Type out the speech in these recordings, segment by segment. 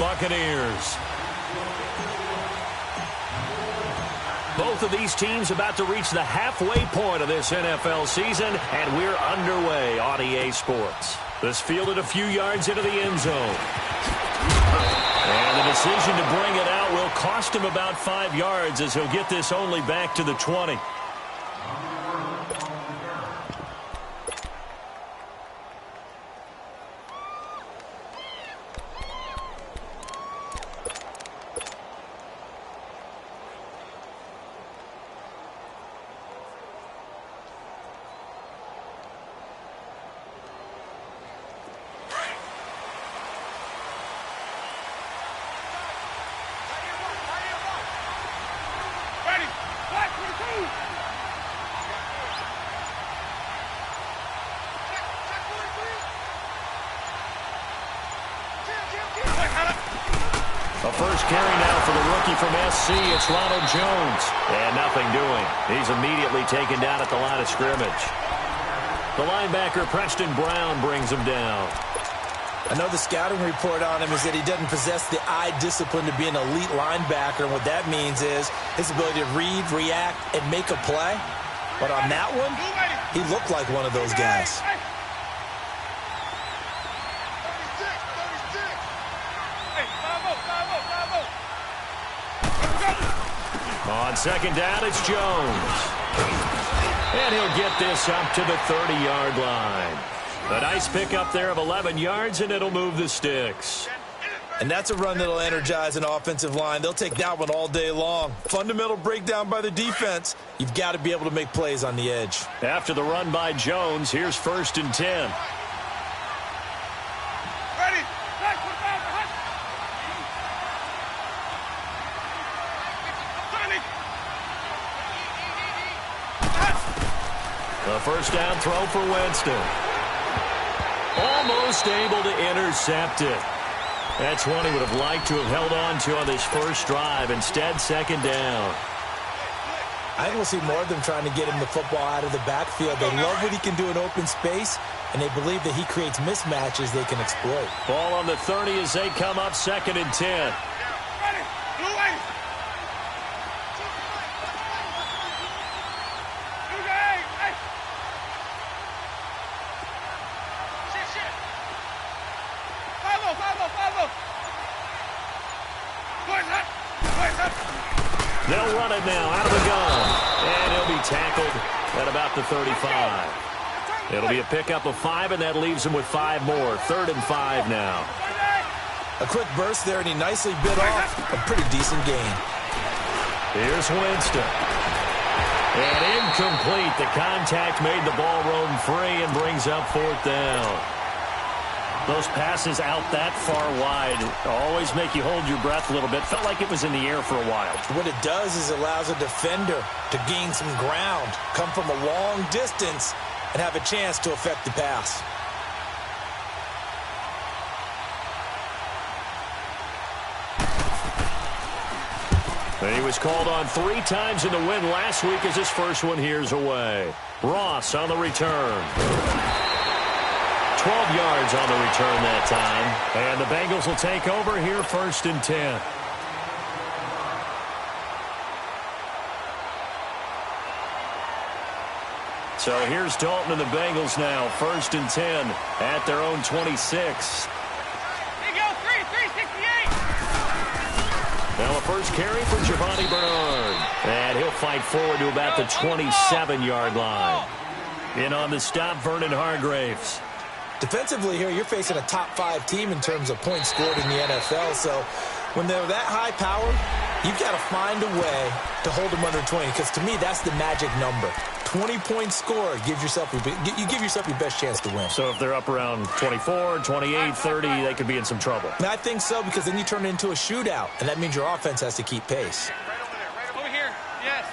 Buccaneers. Both of these teams about to reach the halfway point of this NFL season, and we're underway on EA Sports. This fielded a few yards into the end zone. And the decision to bring it out will cost him about 5 yards, as he'll get this only back to the 20. A first carry now for the rookie from SC. It's Ronald Jones. And nothing doing. He's immediately taken down at the line of scrimmage. The linebacker, Preston Brown, brings him down. I know the scouting report on him is that he doesn't possess the eye discipline to be an elite linebacker. And what that means is his ability to read, react, and make a play. But on that one, he looked like one of those guys. On second down, it's Jones. And he'll get this up to the 30-yard line. A nice pickup there of 11 yards, and it'll move the sticks. And that's a run that'll energize an offensive line. They'll take that one all day long. Fundamental breakdown by the defense. You've got to be able to make plays on the edge. After the run by Jones, here's 1st and 10. The first down throw for Winston. Almost able to intercept it. That's one he would have liked to have held on to on this first drive. Instead, second down. I think we'll see more of them trying to get him the football out of the backfield. They love what he can do in open space, and they believe that he creates mismatches they can exploit. Ball on the 30 as they come up 2nd and 10. They'll run it now out of the gun. And he'll be tackled at about the 35. It'll be a pickup of 5, and that leaves him with 5 more. 3rd and 5 now. A quick burst there, and he nicely bit off a pretty decent gain. Here's Winston. And incomplete. The contact made the ball roam free and brings up 4th down. Those passes out that far wide always make you hold your breath a little bit. Felt like it was in the air for a while. What it does is it allows a defender to gain some ground, come from a long distance, and have a chance to affect the pass. He was called on 3 times in the win last week as his first one here's away. Ross on the return. 12 yards on the return that time. And the Bengals will take over here 1st and 10. So here's Dalton and the Bengals now. 1st and 10 at their own 26. Now a first carry for Giovanni Bernard. And he'll fight forward to about the 27-yard line. In on the stop, Vernon Hargreaves. Defensively here, you're facing a top-5 team in terms of points scored in the NFL. So when they're that high powered, you've got to find a way to hold them under 20. Because to me, that's the magic number. 20-point score, you give yourself your best chance to win. So if they're up around 24, 28, 30, they could be in some trouble. And I think so, because then you turn it into a shootout, and that means your offense has to keep pace. Right over here. Yes.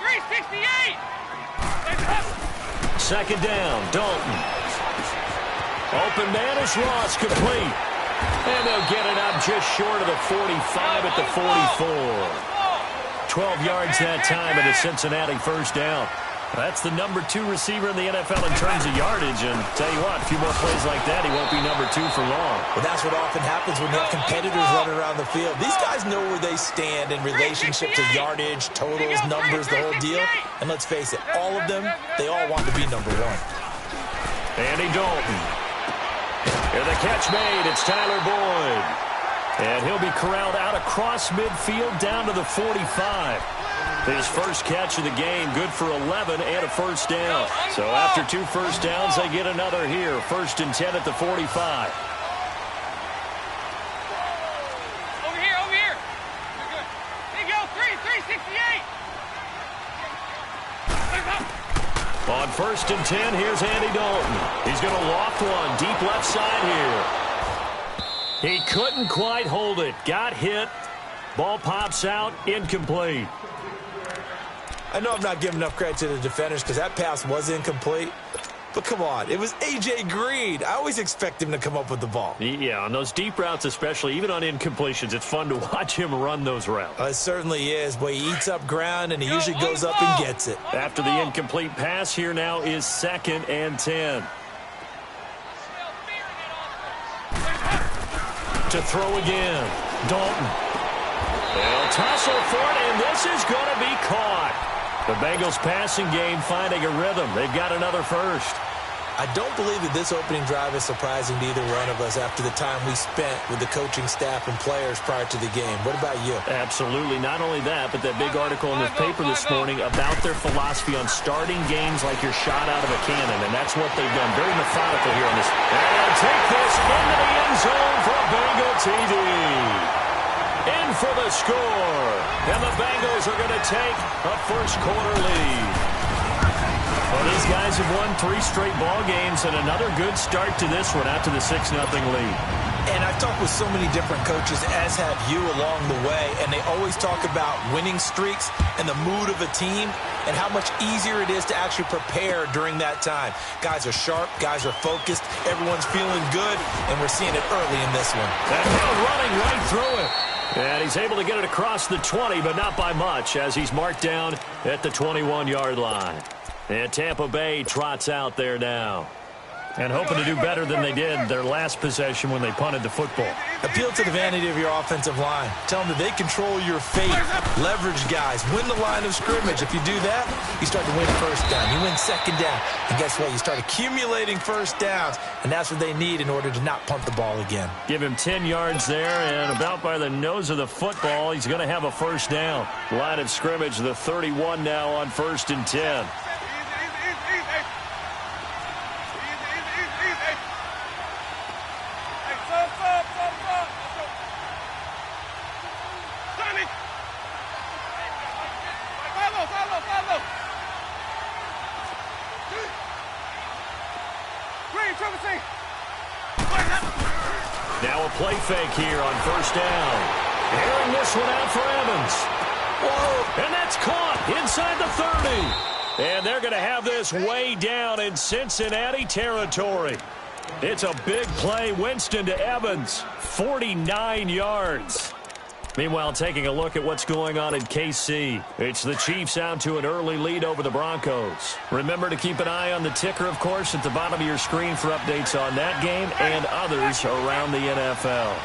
368. 2nd down, Dalton. Open man is Ross, complete. And they'll get it up just short of the 45 at the 44. 12 yards that time, and a Cincinnati first down. That's the number 2 receiver in the NFL in terms of yardage. And tell you what, a few more plays like that, he won't be number 2 for long. Well, that's what often happens when you have competitors running around the field. These guys know where they stand in relationship to yardage, totals, numbers, the whole deal. And let's face it, all of them, they all want to be number 1. Andy Dalton. And the catch made. It's Tyler Boyd. And he'll be corralled out across midfield down to the 45. His first catch of the game, good for 11 and a first down. So after 2 first downs, they get another here. 1st and 10 at the 45. Over here, over here. You're good. There you go, 368. On 1st and 10, here's Andy Dalton. He's going to loft one deep left side here. He couldn't quite hold it. Got hit. Ball pops out, incomplete. I know I'm not giving enough credit to the defenders because that pass was incomplete. But come on, it was A.J. Green. I always expect him to come up with the ball. Yeah, on those deep routes especially, even on incompletions, it's fun to watch him run those routes. It certainly is, but he eats up ground and he usually goes up and gets it. After the incomplete pass, here now is 2nd and 10. To throw again, Dalton. They'll tussle for it, and this is going to be caught. The Bengals passing game finding a rhythm. They've got another first. I don't believe that this opening drive is surprising to either one of us after the time we spent with the coaching staff and players prior to the game. What about you? Absolutely. Not only that, but that big article in the paper this morning about their philosophy on starting games like you're shot out of a cannon, and that's what they've done. Very methodical here on this. And they'll take this into the end zone for a Bengal TD. In for the score. And the Bengals are going to take a first quarter lead. Well, these guys have won 3 straight ball games and another good start to this one out to the 6-0 lead. And I've talked with so many different coaches, as have you along the way, and they always talk about winning streaks and the mood of a team and how much easier it is to actually prepare during that time. Guys are sharp, guys are focused, everyone's feeling good, and we're seeing it early in this one. And now running right through it. And he's able to get it across the 20, but not by much, as he's marked down at the 21-yard line. And Tampa Bay trots out there now. And hoping to do better than they did their last possession when they punted the football. Appeal to the vanity of your offensive line. Tell them that they control your fate. Leverage guys. Win the line of scrimmage. If you do that, you start to win first down. You win second down. And guess what? You start accumulating first downs. And that's what they need in order to not punt the ball again. Give him 10 yards there, and about by the nose of the football, he's going to have a first down. Line of scrimmage, the 31 now on 1st and 10. Now a play fake here on first down. Airing this one out for Evans. Whoa, and that's caught inside the 30. And they're going to have this way down in Cincinnati territory. It's a big play. Winston to Evans, 49 yards. Meanwhile, taking a look at what's going on in KC. It's the Chiefs out to an early lead over the Broncos. Remember to keep an eye on the ticker, of course, at the bottom of your screen for updates on that game and others around the NFL.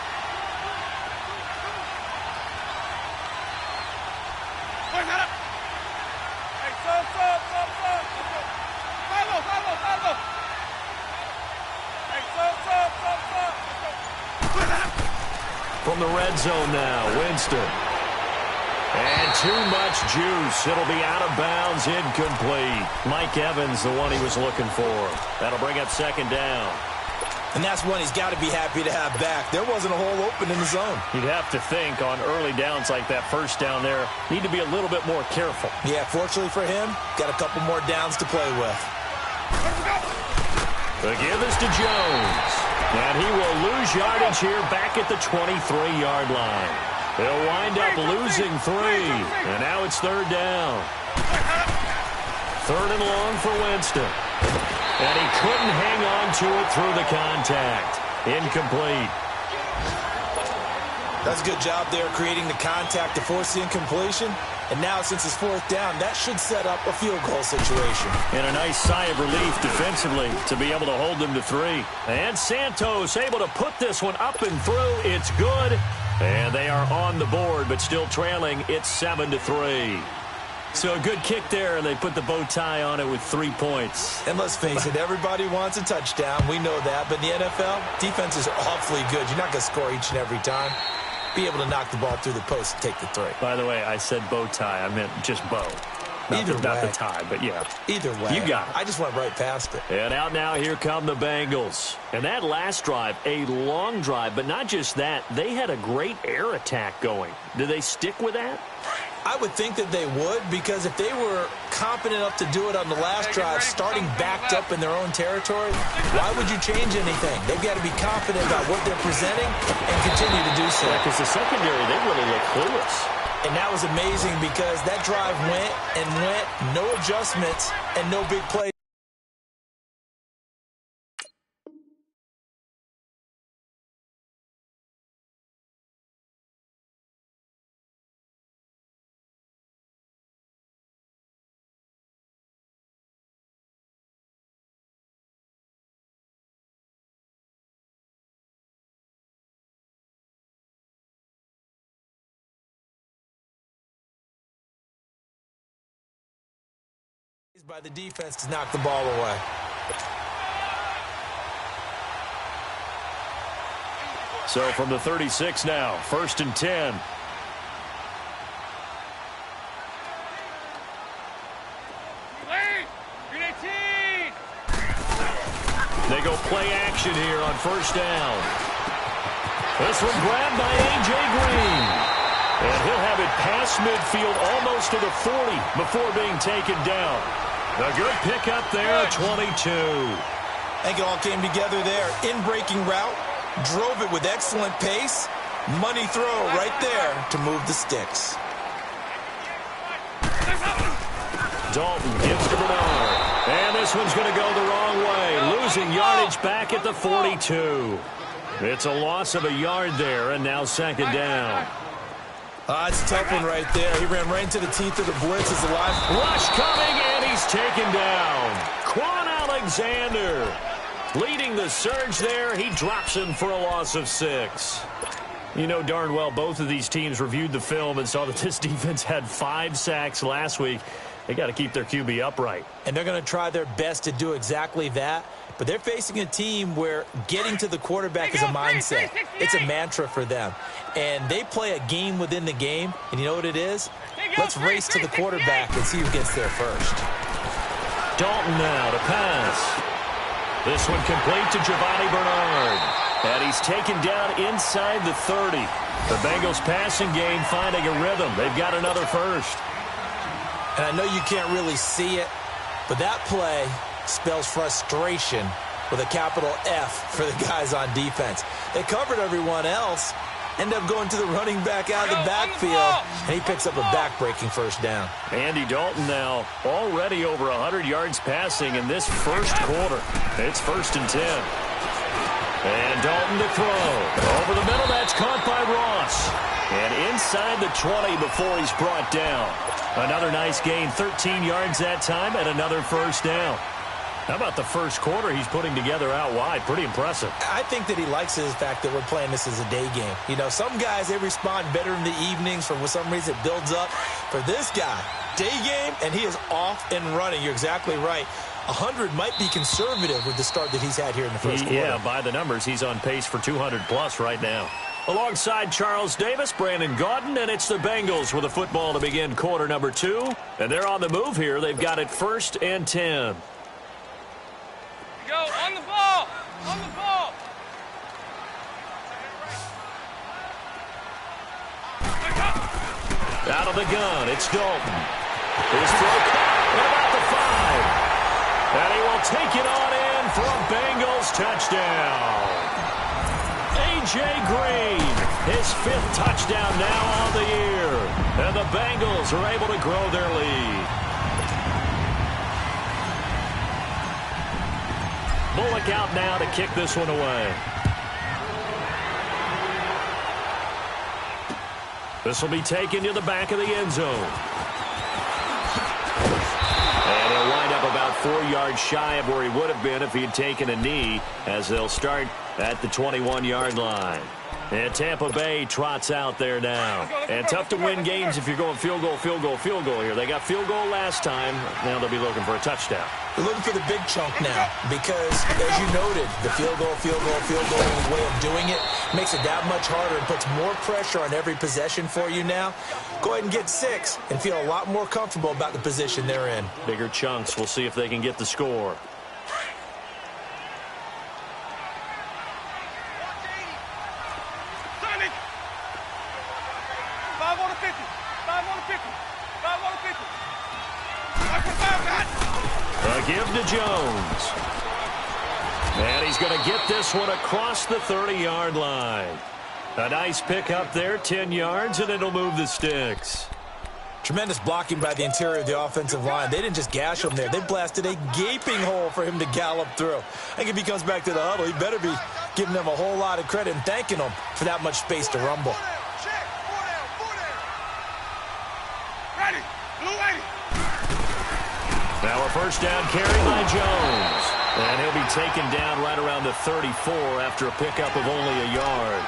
From the red zone now, Winston. And too much juice. It'll be out of bounds, incomplete. Mike Evans, the one he was looking for. That'll bring up second down. And that's one he's got to be happy to have back. There wasn't a hole open in the zone. You'd have to think on early downs like that first down there, need to be a little bit more careful. Yeah, fortunately for him, got a couple more downs to play with. The give is to Jones. And he will lose yardage here back at the 23-yard line. They'll wind up losing 3. And now it's third down. 3rd and long for Winston. And he couldn't hang on to it through the contact. Incomplete. That's a good job there creating the contact to force the incompletion. And now, since it's 4th down, that should set up a field goal situation. And a nice sigh of relief defensively to be able to hold them to 3. And Santos able to put this one up and through. It's good. And they are on the board, but still trailing. It's 7-3. So a good kick there, and they put the bow tie on it with 3 points. And let's face it, everybody wants a touchdown. We know that. But in the NFL, defenses are awfully good. You're not going to score each and every time. Be able to knock the ball through the post and take the 3. By the way, I said bow tie. I meant just bow. Not the tie, but yeah. Either way. You got it. I just went right past it. And out now, here come the Bengals. And that last drive, a long drive, but not just that. They had a great air attack going. Do they stick with that? I would think that they would, because if they were confident enough to do it on the last drive, starting backed up in their own territory, why would you change anything? They've got to be confident about what they're presenting and continue to do so. Because the secondary, they really look clueless. And that was amazing because that drive went and went, no adjustments and no big plays. By the defense to knock the ball away. So from the 36 now, 1st and 10. They go play action here on 1st down. This one grabbed by A.J. Green. And he'll have it past midfield almost to the 40 before being taken down. A good pickup there, 22. I think it all came together there. In-breaking route, drove it with excellent pace. Money throw right there to move the sticks. Dalton gives to Bernard. And this one's going to go the wrong way. Losing yardage back at the 42. It's a loss of a yard there, and now 2nd down. It's a tough one right there. He ran right into the teeth of the blitz as the line. Rush coming, and he's taken down. Quan Alexander leading the surge there. He drops him for a loss of 6. You know darn well both of these teams reviewed the film and saw that this defense had 5 sacks last week. They got to keep their QB upright. And they're going to try their best to do exactly that. But they're facing a team where getting to the quarterback is a mindset. It's a mantra for them. And they play a game within the game. And you know what it is? Let's race to the quarterback and see who gets there first. Dalton now to pass. This one complete to Giovanni Bernard. And he's taken down inside the 30. The Bengals passing game finding a rhythm. They've got another first. And I know you can't really see it, but that play spells frustration with a capital F for the guys on defense. They covered everyone else, end up going to the running back out of the backfield, and he picks up a back-breaking 1st down. Andy Dalton now already over 100 yards passing in this first quarter. It's 1st and 10. And Dalton to throw. Over the middle, that's caught by Ross. And inside the 20 before he's brought down. Another nice gain, 13 yards that time, and another 1st down. How about the first quarter he's putting together out wide? Pretty impressive. I think that he likes the fact that we're playing this as a day game. You know, some guys, they respond better in the evenings. For some reason, it builds up. For this guy, day game, and he is off and running. You're exactly right. 100 might be conservative with the start that he's had here in the first quarter. Yeah, by the numbers, he's on pace for 200-plus right now. Alongside Charles Davis, Brandon Gaudin, and it's the Bengals with a football to begin quarter number 2. And they're on the move here. They've got it 1st and 10. Go, on the ball! On the ball! Out of the gun, it's Dalton. His throw at about the 5. And he will take it on in for a Bengals touchdown. A.J. Green, his 5th touchdown now on the year. And the Bengals are able to grow their lead. Bullock out now to kick this one away. This will be taken to the back of the end zone. And he'll wind up about 4 yards shy of where he would have been if he had taken a knee, as they'll start at the 21-yard line. And Tampa Bay trots out there now. And tough to win games if you're going field goal, field goal, field goal here. They got field goal last time. Now they'll be looking for a touchdown. They're looking for the big chunk now because, as you noted, the field goal way of doing it makes it that much harder and puts more pressure on every possession for you now. Go ahead and get 6 and feel a lot more comfortable about the position they're in. Bigger chunks. We'll see if they can get the score. A give to Jones. And he's going to get this one across the 30-yard line. A nice pick up there, 10 yards, and it'll move the sticks. Tremendous blocking by the interior of the offensive line. They didn't just gash him there. They blasted a gaping hole for him to gallop through. I think if he comes back to the huddle, he better be giving them a whole lot of credit and thanking them for that much space to rumble. Now a first down carry by Jones. And he'll be taken down right around the 34 after a pickup of only a yard.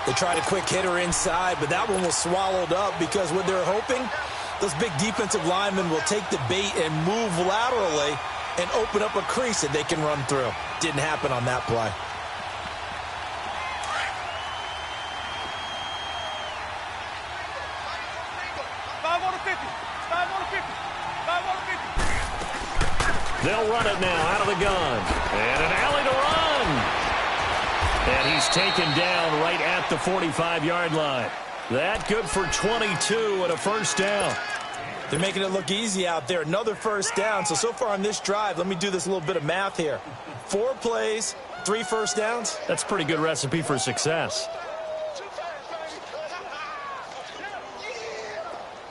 They tried a quick hitter inside, but that one was swallowed up because what they're hoping, those big defensive linemen will take the bait and move laterally and open up a crease that they can run through. Didn't happen on that play. They'll run it now out of the gun. And an alley to run. And he's taken down right at the 45-yard line. That good for 22 and a first down. They're making it look easy out there. Another first down. So far on this drive, let me do this little bit of math here. 4 plays, 3 first downs. That's a pretty good recipe for success.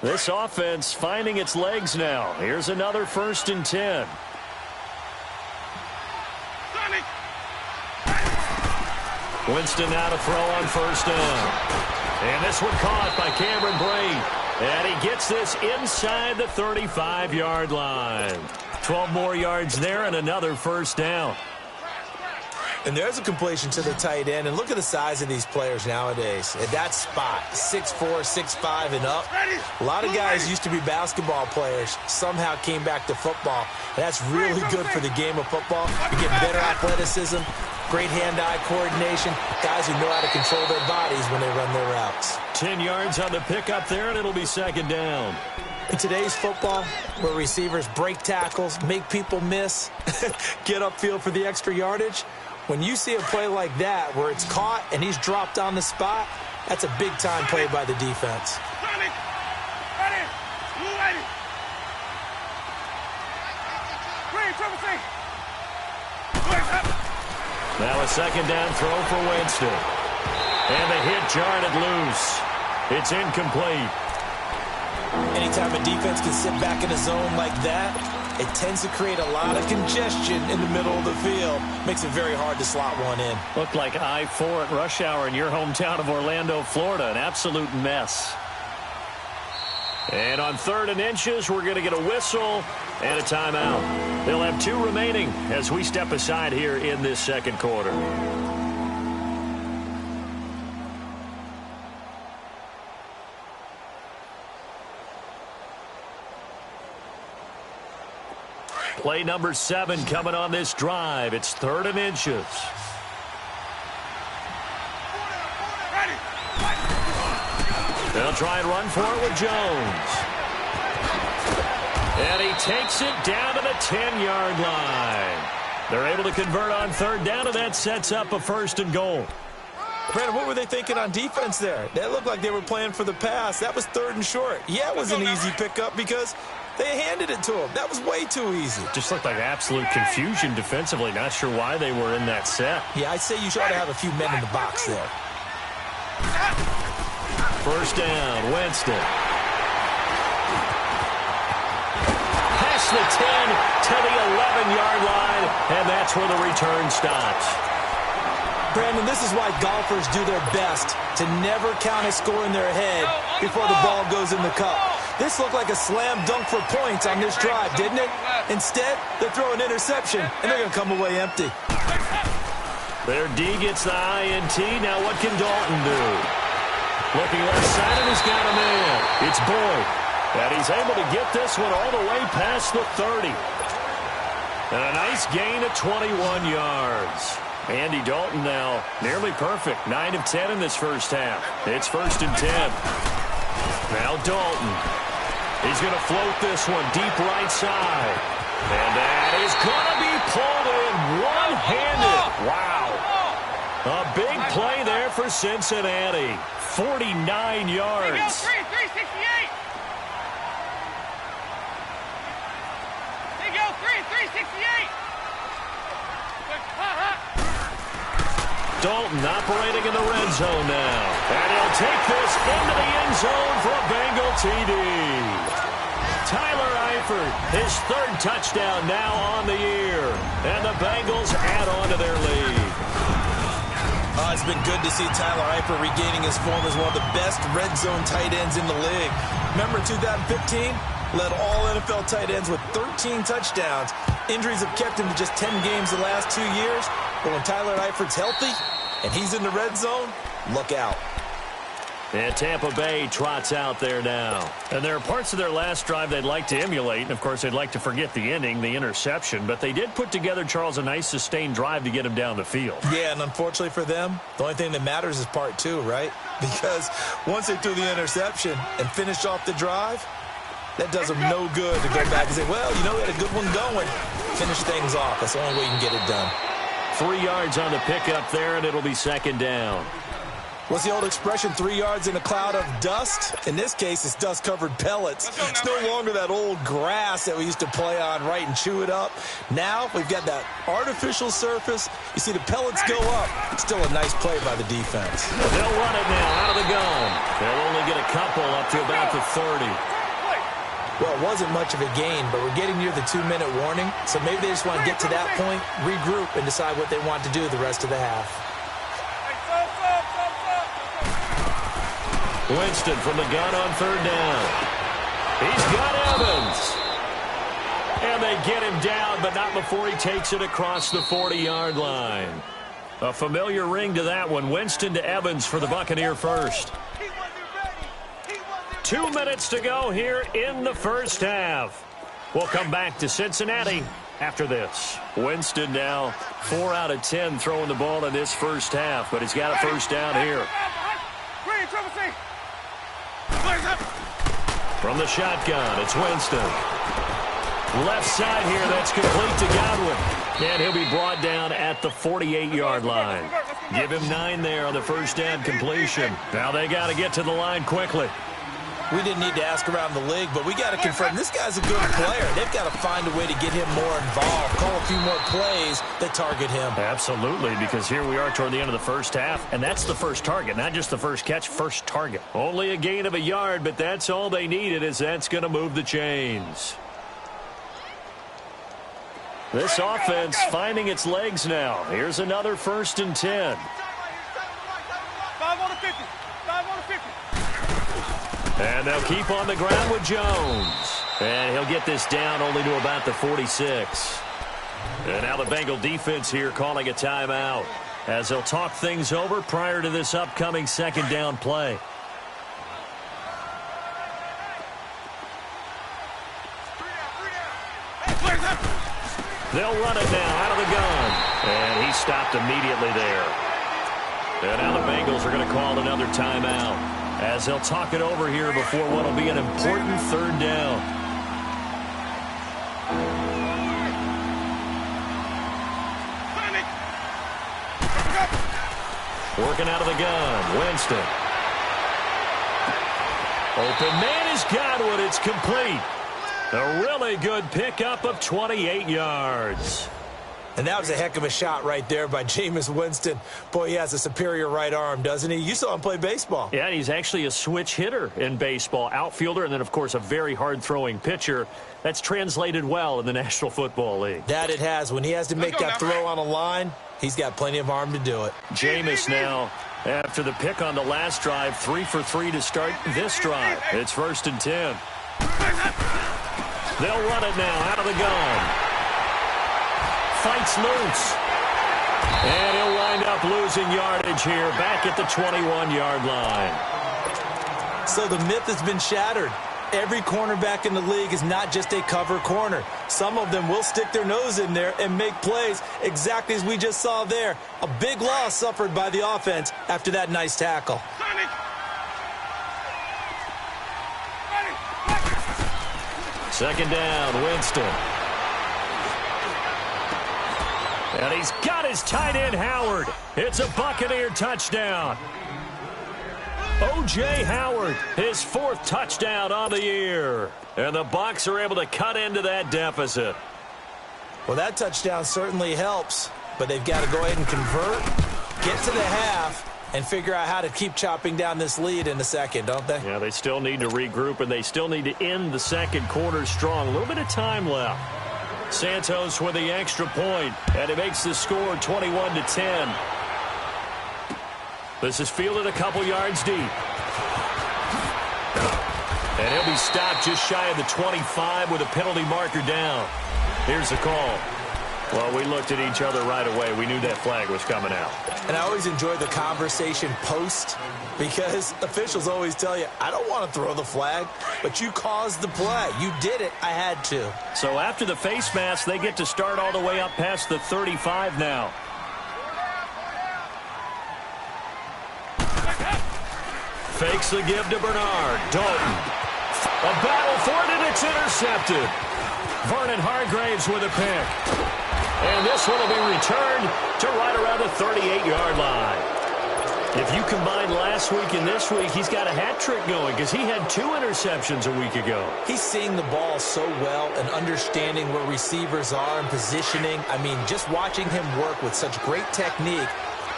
This offense finding its legs now. Here's another 1st and 10. Winston now to throw on first down. And this one caught by Cameron Brate. And he gets this inside the 35-yard line. 12 more yards there and another first down. And there's a completion to the tight end. And look at the size of these players nowadays. At that spot, 6'4", 6'5", and up. A lot of guys used to be basketball players, somehow came back to football. And that's really good for the game of football. You get better athleticism, great hand-eye coordination, guys who know how to control their bodies when they run their routes. 10 yards on the pickup there, and it'll be 2nd down. In today's football, where receivers break tackles, make people miss, get upfield for the extra yardage, when you see a play like that where it's caught and he's dropped on the spot, that's a big-time play by the defense. Now a 2nd down throw for Winston. And the hit jarred it loose. It's incomplete. Anytime a defense can sit back in a zone like that, it tends to create a lot of congestion in the middle of the field. Makes it very hard to slot one in. Looked like I-4 at rush hour in your hometown of Orlando, Florida. An absolute mess. And on 3rd and inches, we're going to get a whistle and a timeout. They'll have 2 remaining as we step aside here in this 2nd quarter. Play number 7 coming on this drive. It's 3rd and inches. They'll try and run for it with Jones. And he takes it down to the 10-yard line. They're able to convert on 3rd down, and that sets up a 1st and goal. Brandon, what were they thinking on defense there? That looked like they were playing for the pass. That was 3rd and short. Yeah, it was an easy pickup because they handed it to him. That was way too easy. Just looked like absolute confusion defensively. Not sure why they were in that set. Yeah, I'd say you ought to have a few men in the box there. 1st down, Winston. Past the 10 to the 11-yard line, and that's where the return stops. Brandon, this is why golfers do their best to never count a score in their head before the ball goes in the cup. This looked like a slam dunk for points on this drive, didn't it? Instead, they throw an interception, and they're going to come away empty. Their D gets the INT. Now what can Dalton do? Looking left side, and he's got a man. It's Boyd. And he's able to get this one all the way past the 30. And a nice gain of 21 yards. Andy Dalton now nearly perfect. 9 of 10 in this first half. It's 1st and 10. Now Dalton. He's going to float this one deep right side. And that is going to be pulled in one-handed. Wow. A big play there for Cincinnati. 49 yards. 368. There you go, 368. Dalton operating in the red zone now. And he'll take this into the end zone for a Bengal TD. Tyler Eifert, his 3rd touchdown now on the year. And the Bengals add on to their lead. It's been good to see Tyler Eifert regaining his form as one of the best red zone tight ends in the league. Remember 2015? Led all NFL tight ends with 13 touchdowns. Injuries have kept him to just 10 games the last 2 years. But when Tyler Eifert's healthy and he's in the red zone, look out. And Tampa Bay trots out there now. And there are parts of their last drive they'd like to emulate. And, of course, they'd like to forget the ending, the interception. But they did put together, Charles, a nice sustained drive to get him down the field. Yeah, and unfortunately for them, the only thing that matters is part 2, right? Because once they threw the interception and finished off the drive, that does them no good to go back and say, well, you know, we had a good one going. Finish things off. That's the only way you can get it done. 3 yards on the pickup there, and it'll be 2nd down. What's the old expression, 3 yards in a cloud of dust? In this case, it's dust-covered pellets. It's no longer that old grass that we used to play on, right, and chew it up. Now we've got that artificial surface. You see the pellets go up. It's still a nice play by the defense. They'll run it now out of the gun. They'll only get a couple up to about the 30. Well, it wasn't much of a gain, but we're getting near the 2-minute warning, so maybe they just want to get to that point, regroup, and decide what they want to do the rest of the half. Winston from the gun on 3rd down. He's got Evans. And they get him down, but not before he takes it across the 40-yard line. A familiar ring to that one. Winston to Evans for the Buccaneer first. 2 minutes to go here in the first half. We'll come back to Cincinnati after this. Winston now 4 out of 10 throwing the ball in this first half, but he's got a first down here. From the shotgun, it's Winston. Left side here, that's complete to Godwin. And he'll be brought down at the 48-yard line. Give him 9 there on the first down completion. Now they got to get to the line quickly. We didn't need to ask around the league, but we got to confirm this guy's a good player. They've got to find a way to get him more involved, call a few more plays that target him. Absolutely, because here we are toward the end of the first half, and that's the first target, not just the first catch, first target. Only a gain of a yard, but that's all they needed, as that's going to move the chains. This offense finding its legs now. Here's another 1st and 10. 5 on the 50. 5 on the 50. And they'll keep on the ground with Jones. And he'll get this down only to about the 46. And now the Bengal defense here calling a timeout as they'll talk things over prior to this upcoming 2nd down play. They'll run it now out of the gun. And he stopped immediately there. And now the Bengals are going to call another timeout as they'll talk it over here before what will be an important 3rd down. Working out of the gun, Winston. Open man is Godwin. It's complete. A really good pickup of 28 yards. And that was a heck of a shot right there by Jameis Winston. Boy, he has a superior right arm, doesn't he? You saw him play baseball. Yeah, he's actually a switch hitter in baseball. Outfielder, and then, of course, a very hard-throwing pitcher. That's translated well in the National Football League. That it has. When he has to make that throw on a line, He's got plenty of arm to do it. Jameis now, after the pick on the last drive, 3 for 3 to start this drive. It's 1st and 10. They'll run it now out of the gun. Fights loose. And he'll wind up losing yardage here back at the 21-yard line. So the myth has been shattered. Every cornerback in the league is not just a cover corner. Some of them will stick their nose in there and make plays exactly as we just saw there. A big loss suffered by the offense after that nice tackle. Second down, Winston. And he's got his tight end, Howard. It's a Buccaneer touchdown. O.J. Howard, his 4th touchdown on the year. And the Bucs are able to cut into that deficit. Well, that touchdown certainly helps, but they've got to go ahead and convert, get to the half, and figure out how to keep chopping down this lead in the second, don't they? Yeah, they still need to regroup, and they still need to end the second quarter strong. A little bit of time left. Santos with the extra point, and it makes the score 21-10. This is fielded a couple yards deep. And he'll be stopped just shy of the 25 with a penalty marker down. Here's the call. Well, we looked at each other right away. We knew that flag was coming out. And I always enjoy the conversation post because officials always tell you, I don't want to throw the flag, but you caused the play. You did it. I had to. So after the face mask, they get to start all the way up past the 35 now. Fakes the give to Bernard. Dalton. A battle for it, and it's intercepted. Vernon Hargraves with a pick. And this one will be returned to right around the 38-yard line. If you combine last week and this week, he's got a hat trick going because he had 2 interceptions a week ago. He's seeing the ball so well and understanding where receivers are and positioning. I mean, just watching him work with such great technique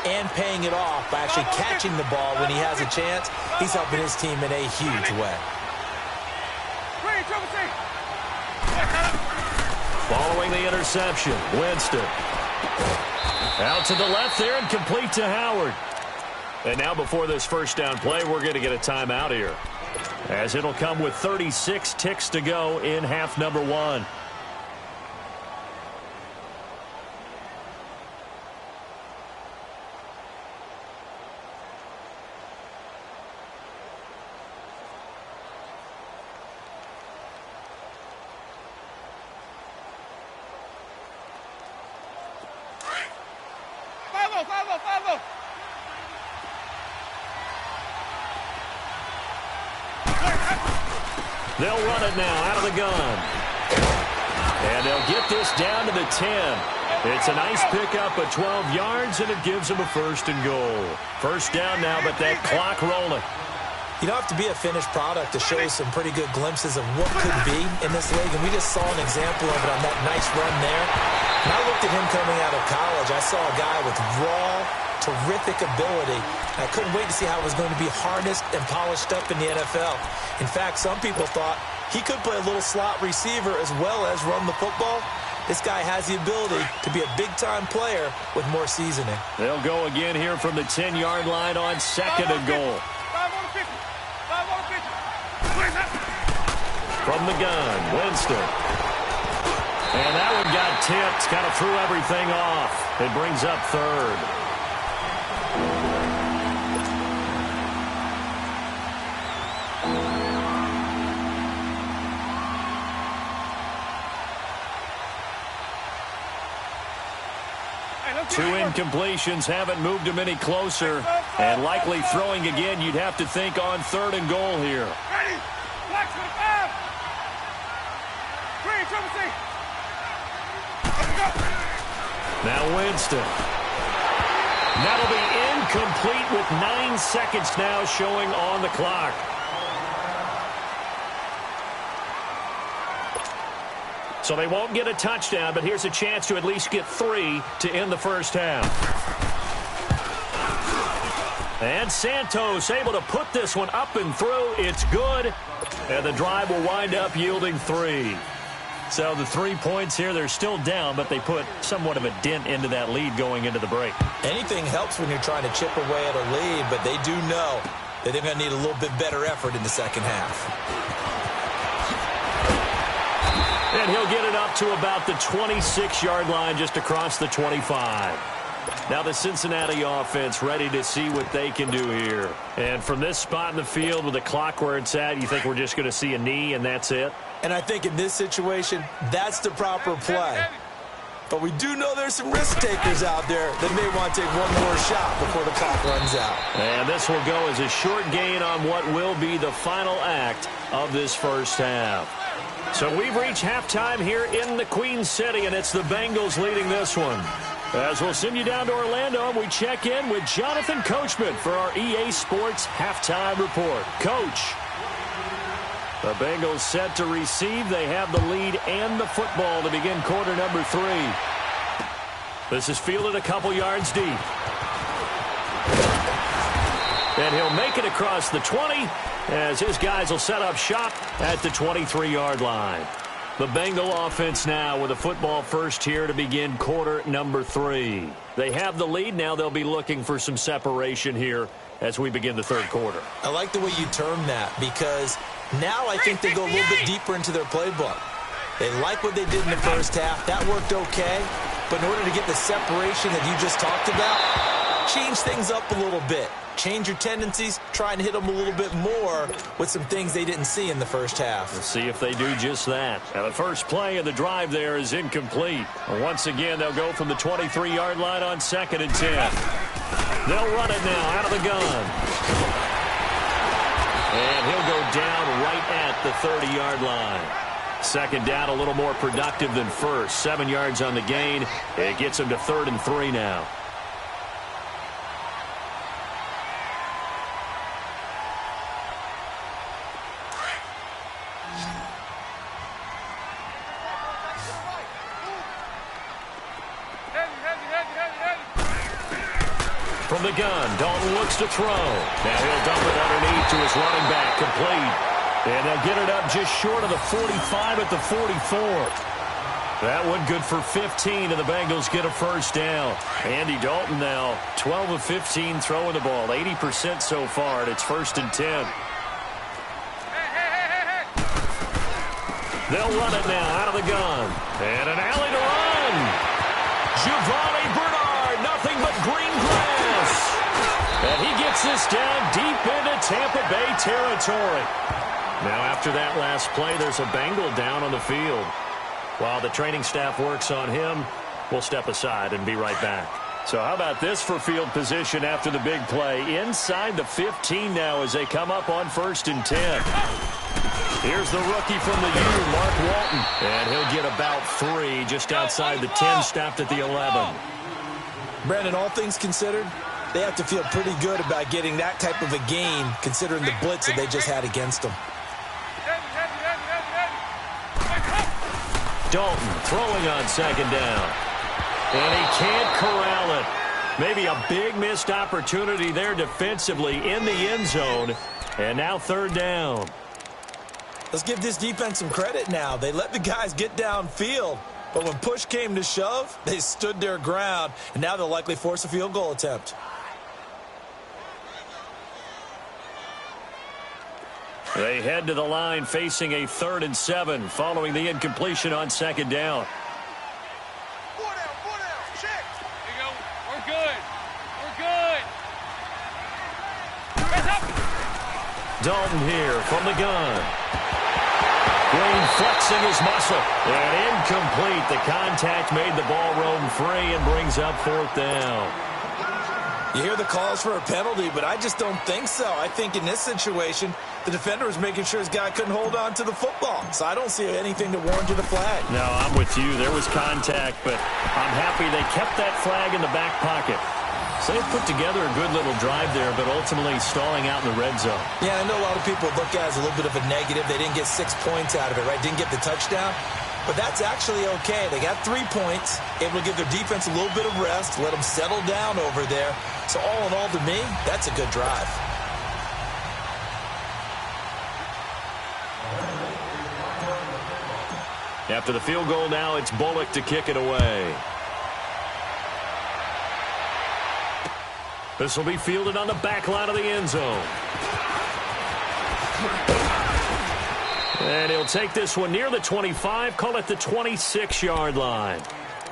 and paying it off by actually catching the ball when he has a chance, he's helping his team in a huge way. Following the interception, Winston. Out to the left there and complete to Howard. And now before this first down play, we're going to get a timeout here, as it'll come with 36 ticks to go in half number 1. They'll run it now out of the gun. And they'll get this down to the 10. It's a nice pickup of 12 yards, and it gives them a 1st and goal. First down now, but that clock rolling. You don't have to be a finished product to show some pretty good glimpses of what could be in this league, and we just saw an example of it on that nice run there. When I looked at him coming out of college, I saw a guy with raw, terrific ability. I couldn't wait to see how it was going to be harnessed and polished up in the NFL. In fact, some people thought he could play a little slot receiver as well as run the football. This guy has the ability to be a big-time player with more seasoning. They'll go again here from the 10-yard line on 2nd and goal. From the gun, Winston. And that one got tipped, kind of threw everything off. It brings up 3rd. Two incompletions haven't moved him any closer, and likely throwing again, you'd have to think on 3rd and goal here. Now Winston. That'll be incomplete with 9 seconds now showing on the clock. So they won't get a touchdown, but here's a chance to at least get 3 to end the first half. And Santos able to put this one up and through. It's good. And the drive will wind up yielding 3. So the 3 points here, they're still down, but they put somewhat of a dent into that lead going into the break. Anything helps when you're trying to chip away at a lead, but they do know that they're going to need a little bit better effort in the second half. And he'll get it up to about the 26-yard line, just across the 25. Now the Cincinnati offense ready to see what they can do here. And from this spot in the field with the clock where it's at, you think we're just going to see a knee and that's it? And I think in this situation, that's the proper play. But we do know there's some risk takers out there that may want to take one more shot before the clock runs out. And this will go as a short gain on what will be the final act of this first half. So we've reached halftime here in the Queen City, and it's the Bengals leading this one. As we'll send you down to Orlando, we check in with Jonathan Coachman for our EA Sports Halftime Report. Coach. The Bengals set to receive. They have the lead and the football to begin quarter number 3. This is fielded a couple yards deep. And he'll make it across the 20 as his guys will set up shop at the 23-yard line. The Bengal offense now with a football first here to begin quarter number 3. They have the lead. Now they'll be looking for some separation here as we begin the third quarter. I like the way you term that because now I think they go a little bit deeper into their playbook. They like what they did in the first half. That worked okay. But in order to get the separation that you just talked about, change things up a little bit. Change your tendencies, try and hit them a little bit more with some things they didn't see in the first half. Let's see if they do just that. Now the first play of the drive there is incomplete. Once again, they'll go from the 23-yard line on 2nd and 10. They'll run it now out of the gun. And he'll go down right at the 30-yard line. Second down, a little more productive than first. 7 yards on the gain. It gets him to 3rd and 3 now. From the gun, Dalton looks to throw. Now he'll dump it underneath to his running back, complete. And they'll get it up just short of the 45 at the 44. That one good for 15, and the Bengals get a first down. Andy Dalton now 12 of 15 throwing the ball, 80% so far, and it's 1st and 10. They'll run it now out of the gun. And an alley to run. Giovanni Bernard, nothing but green grass. And he gets this down deep into Tampa Bay territory. Now after that last play, there's a Bengal down on the field. While the training staff works on him, we'll step aside and be right back. So how about this for field position after the big play? Inside the 15 now as they come up on 1st and 10. Here's the rookie from the U, Mark Walton. And he'll get about 3 just outside the 10, stopped at the 11. Brandon, all things considered, they have to feel pretty good about getting that type of a gain considering the blitz that they just had against them. Dalton throwing on 2nd down. And he can't corral it. Maybe a big missed opportunity there defensively in the end zone. And now 3rd down. Let's give this defense some credit now. They let the guys get downfield. But when push came to shove, they stood their ground. And now they'll likely force a field goal attempt. They head to the line facing a 3rd and 7 following the incompletion on 2nd down. 4 down, check. There you go. We're good. We're good. Press up. Dalton here from the gun. Green flexing his muscle. And incomplete. The contact made the ball roam free and brings up 4th down. You hear the calls for a penalty, but I just don't think so. I think in this situation, the defender was making sure his guy couldn't hold on to the football. So I don't see anything to warrant the flag. No, I'm with you. There was contact, but I'm happy they kept that flag in the back pocket. So they put together a good little drive there, but ultimately stalling out in the red zone. Yeah, I know a lot of people look at it as a little bit of a negative. They didn't get 6 points out of it, right? Didn't get the touchdown. But that's actually okay. They got 3 points, able to give their defense a little bit of rest, let them settle down over there. So all in all, to me, that's a good drive. After the field goal now, it's Bullock to kick it away. This will be fielded on the back line of the end zone. And he'll take this one near the 25, call it the 26-yard line.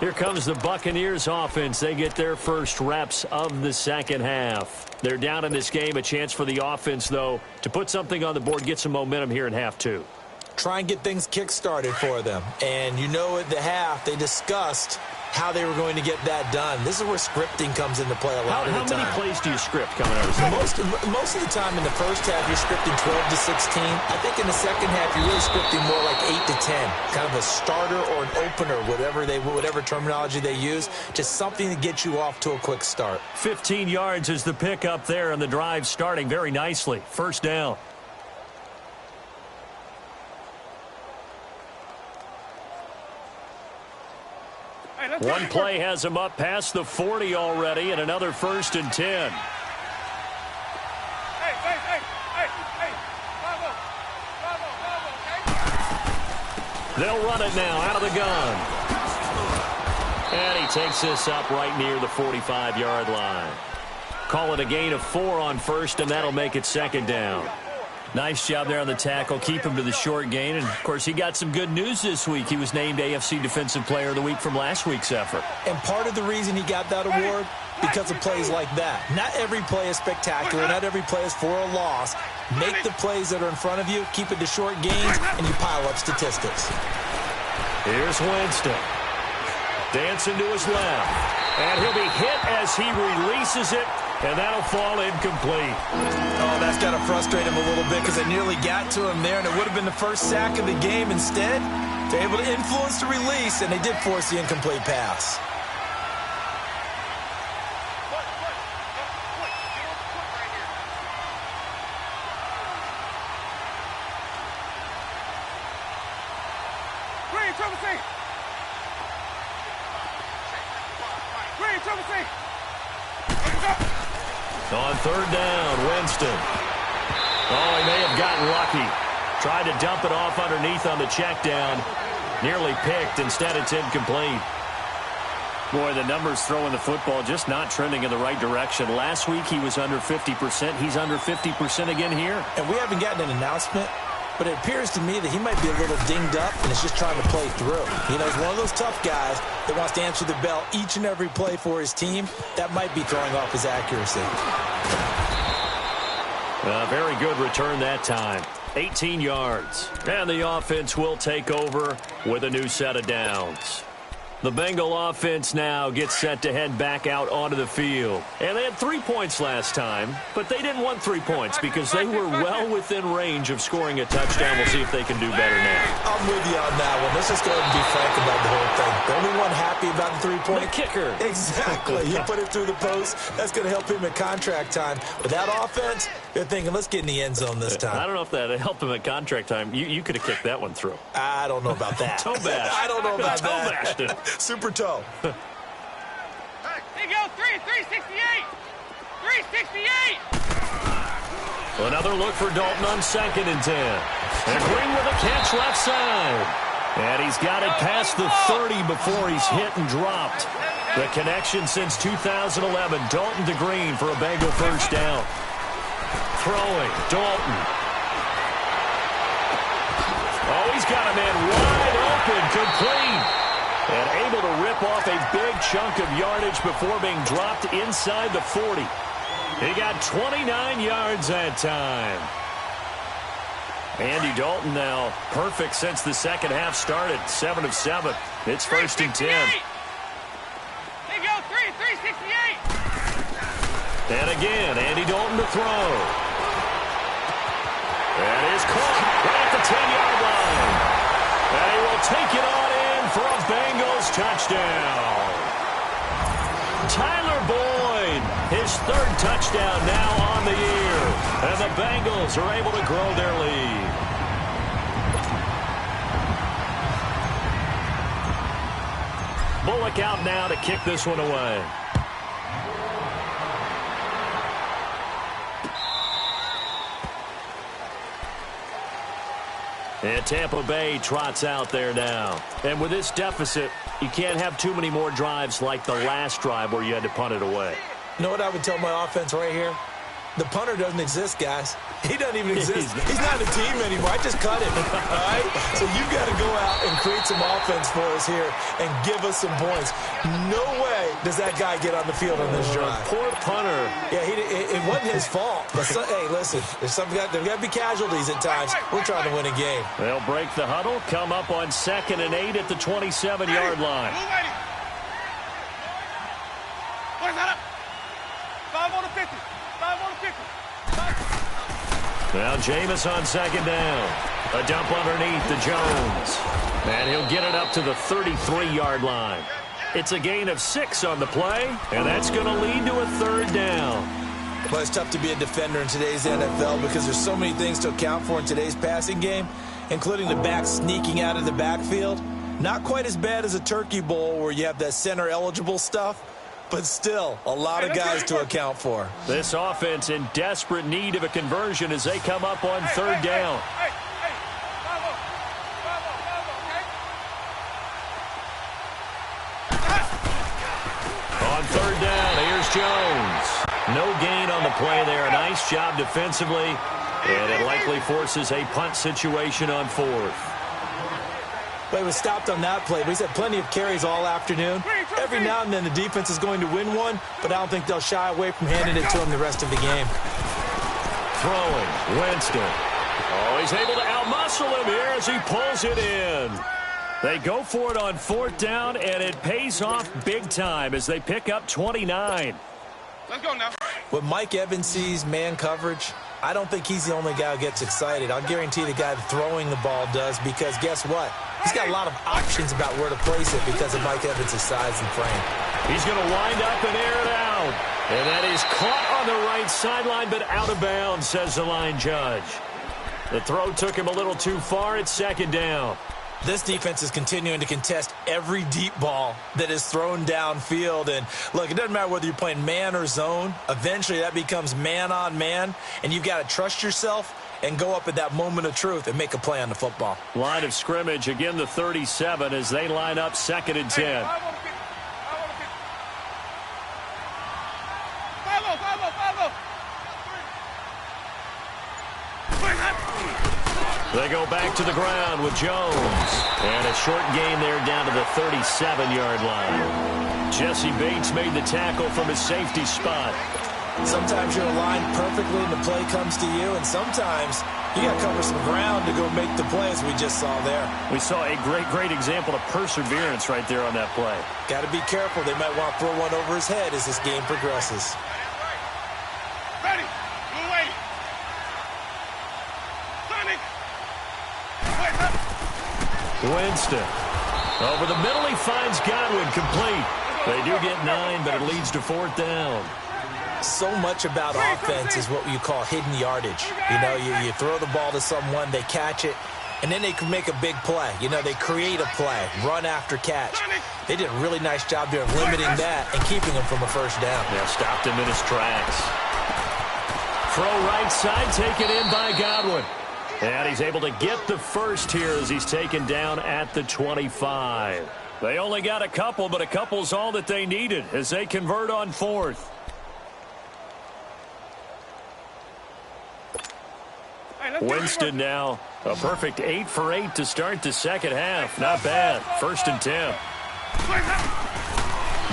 Here comes the Buccaneers offense. They get their first reps of the second half. They're down in this game. A chance for the offense, though, to put something on the board, get some momentum here in half two. Try and get things kick-started for them. And you know at the half, they discussed how they were going to get that done. This is where scripting comes into play a lot of the time. How many plays do you script coming out of the second? Most of the time in the first half, you're scripting 12 to 16. I think in the second half, you're really scripting more like 8 to 10. Kind of a starter or an opener, whatever terminology they use. Just something to get you off to a quick start. 15 yards is the pickup there, and the drive starting very nicely. First down. One play has him up past the 40 already, and another 1st and 10. They'll run it now out of the gun. And he takes this up right near the 45-yard line. Call it a gain of 4 on first, and that'll make it second down. Nice job there on the tackle. Keep him to the short gain. And, of course, he got some good news this week. He was named AFC Defensive Player of the Week from last week's effort. And part of the reason he got that award, because of plays like that. Not every play is spectacular. Not every play is for a loss. Make the plays that are in front of you, keep it to short gains, and you pile up statistics. Here's Winston. Dancing to his left. And he'll be hit as he releases it, and that'll fall incomplete. Oh, that's got to frustrate him a little bit because they nearly got to him there, and it would have been the first sack of the game. Instead, they're able to influence the release, and they did force the incomplete pass. On third down, Winston. Oh, he may have gotten lucky. Tried to dump it off underneath on the check down. Nearly picked. Instead, it's incomplete. Boy, the numbers throwing the football just not trending in the right direction. Last week, he was under 50%. He's under 50% again here. And we haven't gotten an announcement, but it appears to me that he might be a little dinged up and is just trying to play through. You know, he's one of those tough guys that wants to answer the bell each and every play for his team. That might be throwing off his accuracy. Very good return that time. 18 yards. And the offense will take over with a new set of downs. The Bengal offense now gets set to head back out onto the field. And they had 3 points last time, but they didn't want 3 points because they were well within range of scoring a touchdown. We'll see if they can do better now. I'm with you on that one. Let's just go ahead and be frank about the whole thing. The only one happy about the 3-point. The kicker. Exactly. You put it through the post. That's going to help him at contract time. But that offense, they're thinking, let's get in the end zone this time. I don't know if that helped him at contract time. You could have kicked that one through. I don't know about that. Toe bash. I don't know about toe that. Bashed it. Super toe. There you go, 368. 368. Another look for Dalton on 2nd and 10. And Green with a catch left side. And he's got it past the 30 before he's hit and dropped. The connection since 2011. Dalton to Green for a Bengal first down. Throwing. Dalton. Oh, he's got a man wide open. Complete. And able to rip off a big chunk of yardage before being dropped inside the 40. He got 29 yards that time. Andy Dalton now perfect since the second half started. 7 of 7. It's 1st and 10. There you go, 368. And again, Andy Dalton to throw. That is caught right at the 10-yard line. And he will take it on in for a Bengals touchdown. Tyler Boyd, his 3rd touchdown now on the year. And the Bengals are able to grow their lead. Bullock out now to kick this one away. And Tampa Bay trots out there now. And with this deficit, you can't have too many more drives like the last drive where you had to punt it away. You know what I would tell my offense right here? The punter doesn't exist, guys. He doesn't even exist. He's not a team anymore. I just cut him, all right? So you've got to go out and create some offense for us here and give us some points. No way does that guy get on the field on this drive. Poor punter. Yeah, it wasn't his fault. But hey, listen, there's got to be casualties at times. We're trying to win a game. They'll break the huddle, come up on 2nd and 8 at the 27-yard line. What is that up? 5 on the 50. 5 on the 50. Now Jameis on 2nd down. A dump underneath to Jones. And he'll get it up to the 33-yard line. It's a gain of 6 on the play, and that's going to lead to a 3rd down. Well, it's tough to be a defender in today's NFL because there's so many things to account for in today's passing game, including the back sneaking out of the backfield. Not quite as bad as a Turkey Bowl where you have that center-eligible stuff, but still a lot of guys to account for. This offense in desperate need of a conversion as they come up on 3rd down. On 3rd down, here's Jones. No gain on the play there. A nice job defensively, and it likely forces a punt situation on 4th. But he was stopped on that play. But he's had plenty of carries all afternoon. Every now and then the defense is going to win one, but I don't think they'll shy away from handing it to him the rest of the game. Throwing, Winston. Oh, he's able to outmuscle him here as he pulls it in. They go for it on 4th down, and it pays off big time as they pick up 29. Let's go now. When Mike Evans sees man coverage, I don't think he's the only guy who gets excited. I'll guarantee the guy throwing the ball does, because guess what? He's got a lot of options about where to place it because of Mike Evans' size and frame. He's going to wind up and air it out. And that is caught on the right sideline, but out of bounds, says the line judge. The throw took him a little too far. It's 2nd down. This defense is continuing to contest every deep ball that is thrown downfield. And, look, it doesn't matter whether you're playing man or zone. Eventually that becomes man on man, and you've got to trust yourself and go up at that moment of truth and make a play on the football. Line of scrimmage, again the 37 as they line up 2nd and 10. They go back to the ground with Jones. And a short gain there down to the 37-yard line. Jesse Bates made the tackle from his safety spot. Sometimes you're aligned perfectly and the play comes to you, and sometimes you got to cover some ground to go make the play, as we just saw there. We saw a great example of perseverance right there on that play. Got to be careful. They might want to throw one over his head as this game progresses. Ready. Move away. Sonic. Winston. Over the middle, he finds Godwin complete. They do get 9, but it leads to 4th down. So much about offense is what you call hidden yardage. You know, you throw the ball to someone, they catch it, and then they can make a big play. You know, they create a play, run after catch. They did a really nice job there of limiting that and keeping him from a 1st down. Yeah, stopped him in his tracks. Throw right side, taken in by Godwin. And he's able to get the 1st here as he's taken down at the 25. They only got a couple, but a couple's all that they needed as they convert on 4th. Winston now a perfect 8 for 8 to start the 2nd half. Not bad. 1st and 10.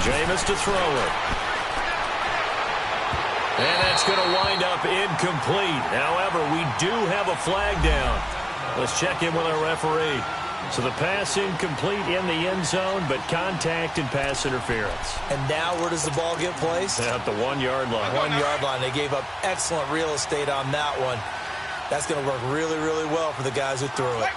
Jameis to throw it. And that's going to wind up incomplete. However, we do have a flag down. Let's check in with our referee. So the pass incomplete in the end zone, but contact and pass interference. And now where does the ball get placed? At the 1-yard line. 1-yard line. They gave up excellent real estate on that one. That's going to work really, really well for the guys who threw it.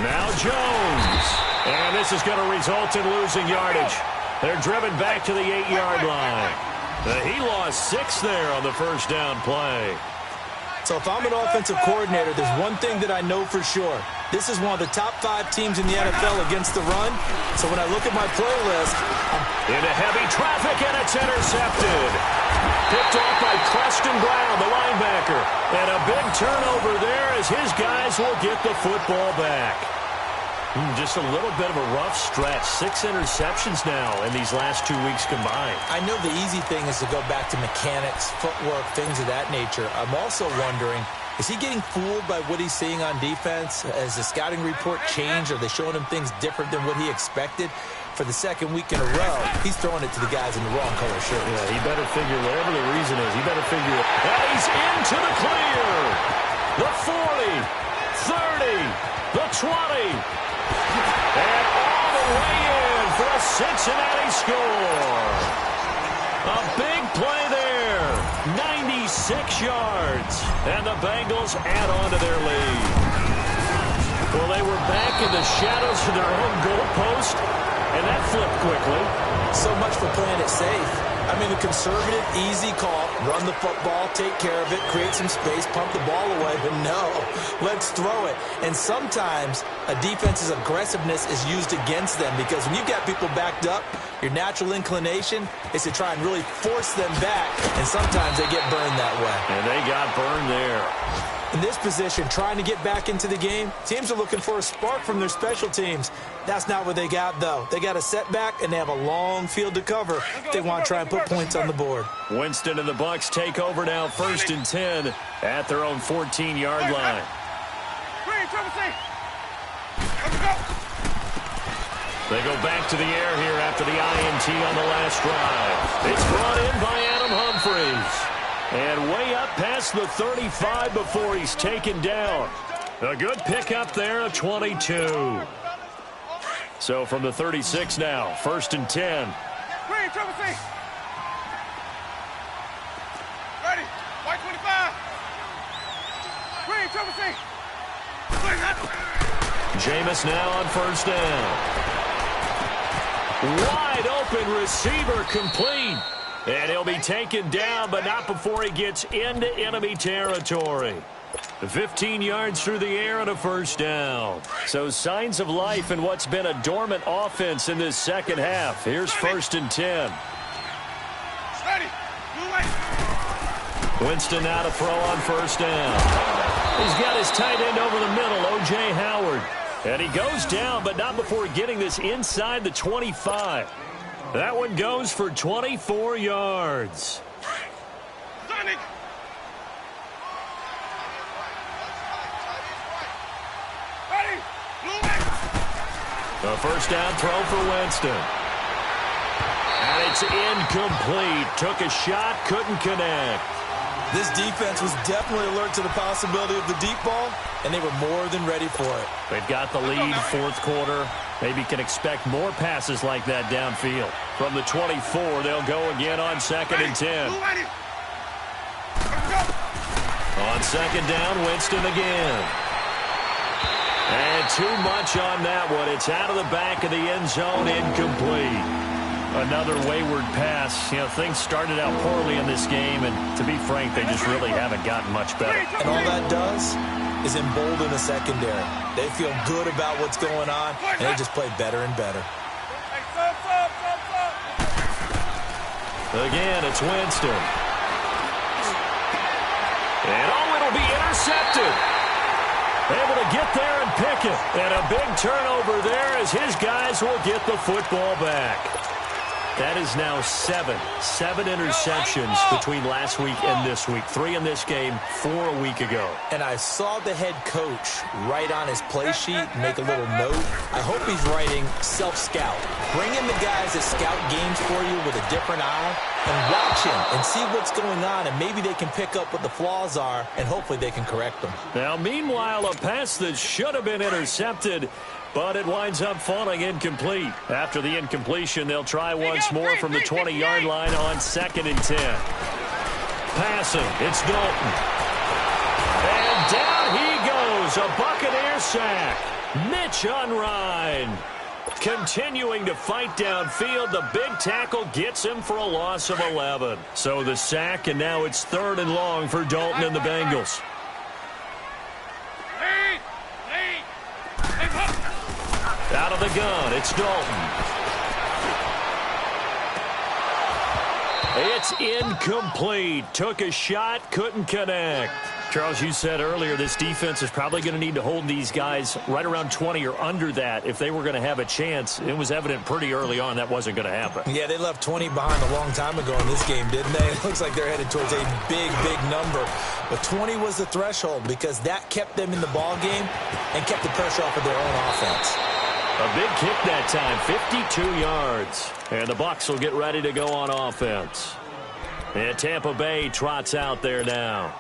Now Jones. And this is going to result in losing yardage. They're driven back to the 8-yard line. He lost 6 there on the 1st down play. So if I'm an offensive coordinator, there's one thing that I know for sure. This is one of the top 5 teams in the NFL against the run. So when I look at my playlist, into heavy traffic, and it's intercepted. Picked off by Preston Brown, the linebacker. And a big turnover there as his guys will get the football back. Just a little bit of a rough stretch. 6 interceptions now in these last 2 weeks combined. I know the easy thing is to go back to mechanics, footwork, things of that nature. I'm also wondering, is he getting fooled by what he's seeing on defense? Has the scouting report changed? Are they showing him things different than what he expected? For the second week in a row, he's throwing it to the guys in the wrong color shirts. Yeah, he better figure, whatever the reason is, he better figure it. And he's into the clear. The 40, 30, the 20. And all the way in for a Cincinnati score. A big play there. 96 yards. And the Bengals add on to their lead. Well, they were back in the shadows of their own goalpost, and that flipped quickly. So much for playing it safe. I mean, the conservative, easy call, run the football, take care of it, create some space, pump the ball away. But no, let's throw it. And sometimes a defense's aggressiveness is used against them because when you've got people backed up, your natural inclination is to try and really force them back, and sometimes they get burned that way. And they got burned there. In this position, trying to get back into the game, teams are looking for a spark from their special teams. That's not what they got, though. They got a setback, and they have a long field to cover if they want to try and put points on the board. Winston and the Bucs take over now, 1st and 10 at their own 14-yard line. They go back to the air here after the INT on the last drive. It's brought in by Adam Humphries. And way up past the 35 before he's taken down. A good pickup there, a 22. So from the 36 now, 1st and 10. Ready, white 25. Jameis now on 1st down. Wide open receiver complete. And he'll be taken down, but not before he gets into enemy territory. 15 yards through the air and a 1st down. So signs of life in what's been a dormant offense in this second half. Here's 1st and 10. Winston now to throw on 1st down. He's got his tight end over the middle, O.J. Howard. And he goes down, but not before getting this inside the 25. That one goes for 24 yards. A 1st down throw for Winston. And it's incomplete. Took a shot, couldn't connect. This defense was definitely alert to the possibility of the deep ball, and they were more than ready for it. They've got the lead, 4th quarter. Maybe can expect more passes like that downfield. From the 24, they'll go again on 2nd and 10. On 2nd down, Winston again. And too much on that one. It's out of the back of the end zone, incomplete. Another wayward pass. You know, things started out poorly in this game, and to be frank, they just really haven't gotten much better. And all that does is embolden the secondary. They feel good about what's going on, and they just play better and better. Again, it's Winston. And it'll be intercepted. Able to get there and pick it. And a big turnover there as his guys will get the football back. That is now 7 interceptions between last week and this week. 3 in this game, 4 a week ago. And I saw the head coach write on his play sheet, make a little note. I hope he's writing self-scout. Bring in the guys that scout games for you with a different eye and watch him and see what's going on, and maybe they can pick up what the flaws are, and hopefully they can correct them. Now, meanwhile, a pass that should have been intercepted, but it winds up falling incomplete. After the incompletion, they'll try once more from the 20-yard line on 2nd and 10. Passing, it's Dalton. And down he goes, a Buccaneer sack. Mitch Unrein continuing to fight downfield. The big tackle gets him for a loss of 11. So the sack, and now it's 3rd and long for Dalton and the Bengals. Out of the gun, it's Dalton. It's incomplete. Took a shot, couldn't connect. Charles, you said earlier this defense is probably going to need to hold these guys right around 20 or under that if they were going to have a chance. It was evident pretty early on that wasn't going to happen. Yeah, they left 20 behind a long time ago in this game, didn't they? It looks like they're headed towards a big, big number. But 20 was the threshold because that kept them in the ball game and kept the pressure off of their own offense. A big kick that time, 52 yards. And the Bucs will get ready to go on offense. And Tampa Bay trots out there now.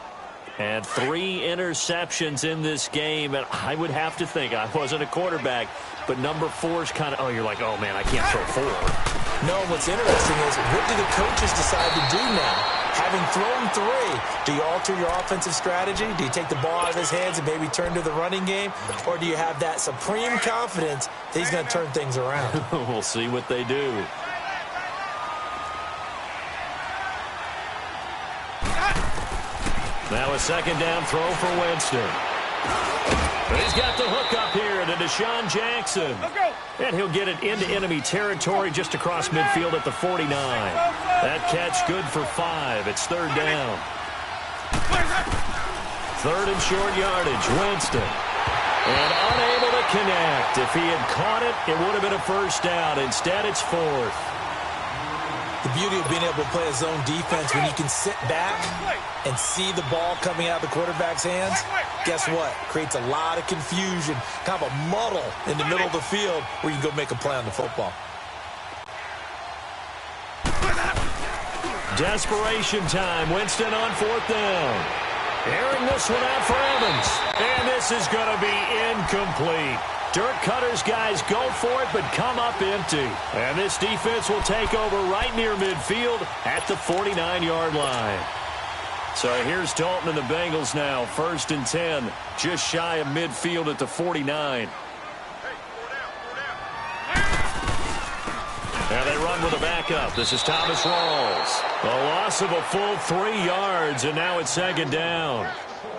And 3 interceptions in this game. And I would have to think, I wasn't a quarterback, but number 4 is kind of, you're like, oh, man, I can't throw 4. No, what's interesting is what do the coaches decide to do now? Having thrown 3, do you alter your offensive strategy? Do you take the ball out of his hands and maybe turn to the running game? Or do you have that supreme confidence that he's going to turn things around? We'll see what they do. Now a second down throw for Winston. He's got the hook up here to Deshaun Jackson. And he'll get it into enemy territory just across midfield at the 49. That catch good for 5. It's third down. Third and short yardage, Winston. And unable to connect. If he had caught it, it would have been a first down. Instead, it's 4th. The beauty of being able to play a zone defense when you can sit back and see the ball coming out of the quarterback's hands, guess what? Creates a lot of confusion, kind of a muddle in the middle of the field where you can go make a play on the football. Desperation time. Winston on 4th down. Airing this one out for Evans. And this is going to be incomplete. Dirk Cutter's guys go for it, but come up empty. And this defense will take over right near midfield at the 49-yard line. So here's Dalton and the Bengals now. 1st and 10, just shy of midfield at the 49. Now they run with a backup. This is Thomas Rawls. A loss of a full 3 yards, and now it's second down.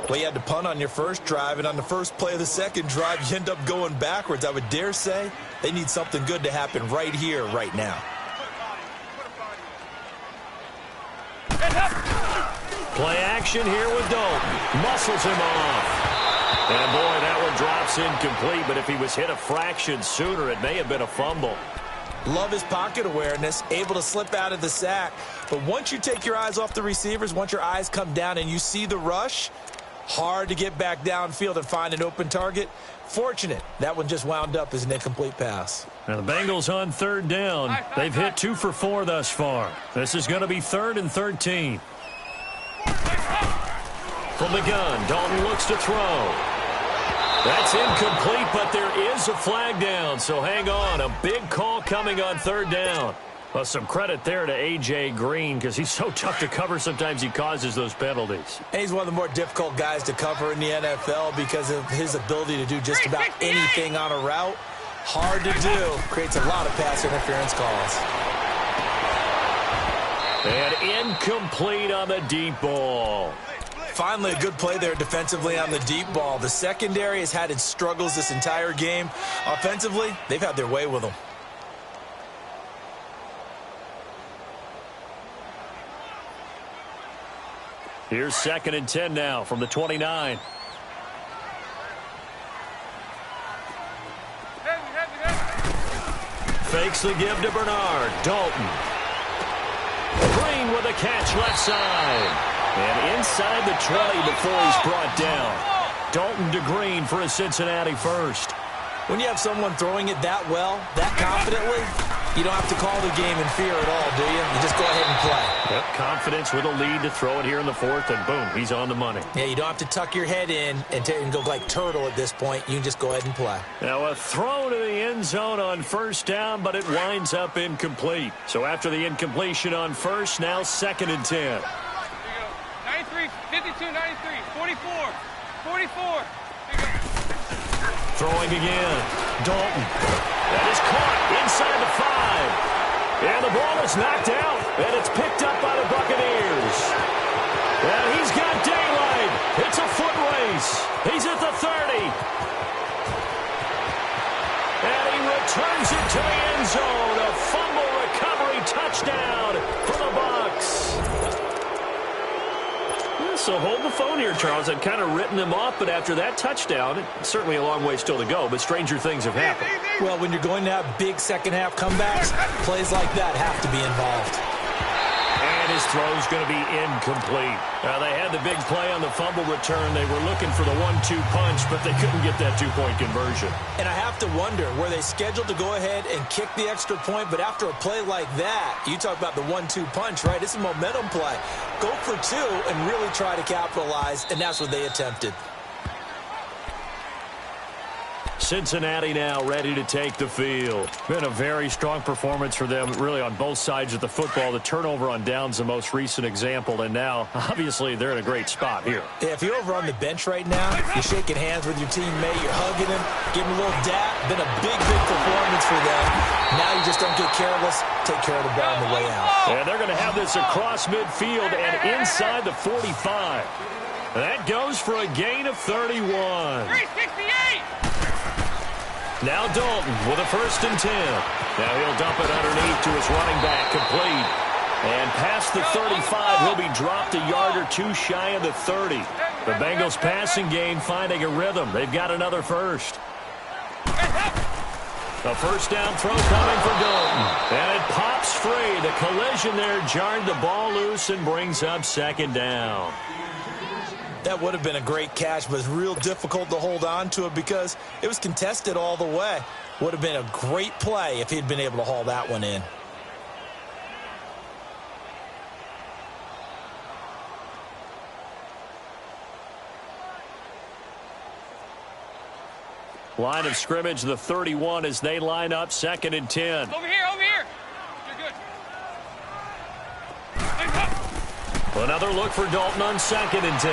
Well, you had to punt on your first drive, and on the first play of the second drive, you end up going backwards. I would dare say they need something good to happen right here, right now. Play action here with Dalton. Muscles him off. And, boy, that one drops incomplete, but if he was hit a fraction sooner, it may have been a fumble. Love his pocket awareness, able to slip out of the sack. But once you take your eyes off the receivers, once your eyes come down and you see the rush, hard to get back downfield and find an open target. Fortunate, that one just wound up as an incomplete pass. Now the Bengals on 3rd down. They've hit 2 for 4 thus far. This is going to be 3rd and 13. From the gun, Dalton looks to throw. That's incomplete, but there is a flag down, so hang on. A big call coming on 3rd down. Well, some credit there to A.J. Green because he's so tough to cover. Sometimes he causes those penalties. And he's one of the more difficult guys to cover in the NFL because of his ability to do just about anything on a route. Hard to do. Creates a lot of pass interference calls. And incomplete on the deep ball. Finally, a good play there defensively on the deep ball. The secondary has had its struggles this entire game. Offensively, they've had their way with them. Here's 2nd and 10 now from the 29. Fakes the give to Bernard. Dalton. Green with a catch left side. And inside the 20 before he's brought down. Dalton to Green for a Cincinnati first. When you have someone throwing it that well, that confidently, you don't have to call the game in fear at all, do you? You just go ahead and play. Yep, confidence with a lead to throw it here in the 4th, and boom, he's on the money. Yeah, you don't have to tuck your head in and go like turtle at this point. You can just go ahead and play. Now a throw to the end zone on 1st down, but it winds up incomplete. So after the incompletion on 1st, now 2nd and 10. Here you go. 93, 52, 93, 44, 44. Here you go. Throwing again. Dalton. That is caught inside the 5. And the ball is knocked out. And it's picked up by the Buccaneers. And he's got daylight. It's a foot race. He's at the 30. And he returns it to the end zone. A fumble recovery touchdown for the Bucs. So hold the phone here, Charles. I'd kind of written them off, but after that touchdown, it's certainly a long way still to go, but stranger things have happened. Well, when you're going to have big second-half comebacks, plays like that have to be involved. And his throw's going to be incomplete. They had the big play on the fumble return. They were looking for the 1-2 punch, but they couldn't get that two-point conversion. And I have to wonder, were they scheduled to go ahead and kick the extra point? But after a play like that, you talk about the 1-2 punch, right? It's a momentum play. Go for two and really try to capitalize, and that's what they attempted. Cincinnati now ready to take the field. Been a very strong performance for them, really, on both sides of the football. The turnover on downs, the most recent example, and now, obviously, they're in a great spot here. Yeah, if you're over on the bench right now, you're shaking hands with your teammate, you're hugging him, giving him a little dap. Been a big, big performance for them. Now you just don't get careless. Take care of the ball on the way out. And they're going to have this across midfield and inside the 45. That goes for a gain of 31. 368! Now Dalton with a 1st and 10. Now he'll dump it underneath to his running back, complete. And past the 35, he'll be dropped a yard or two shy of the 30. The Bengals passing game finding a rhythm. They've got another first. A first down throw coming for Dalton. And it pops free. The collision there jarred the ball loose and brings up 2nd down. That would have been a great catch, but it's real difficult to hold on to it because it was contested all the way. Would have been a great play if he'd been able to haul that one in. Line of scrimmage, the 31, as they line up 2nd and 10. Over here, over here. You're good. Another look for Dalton on 2nd and 10.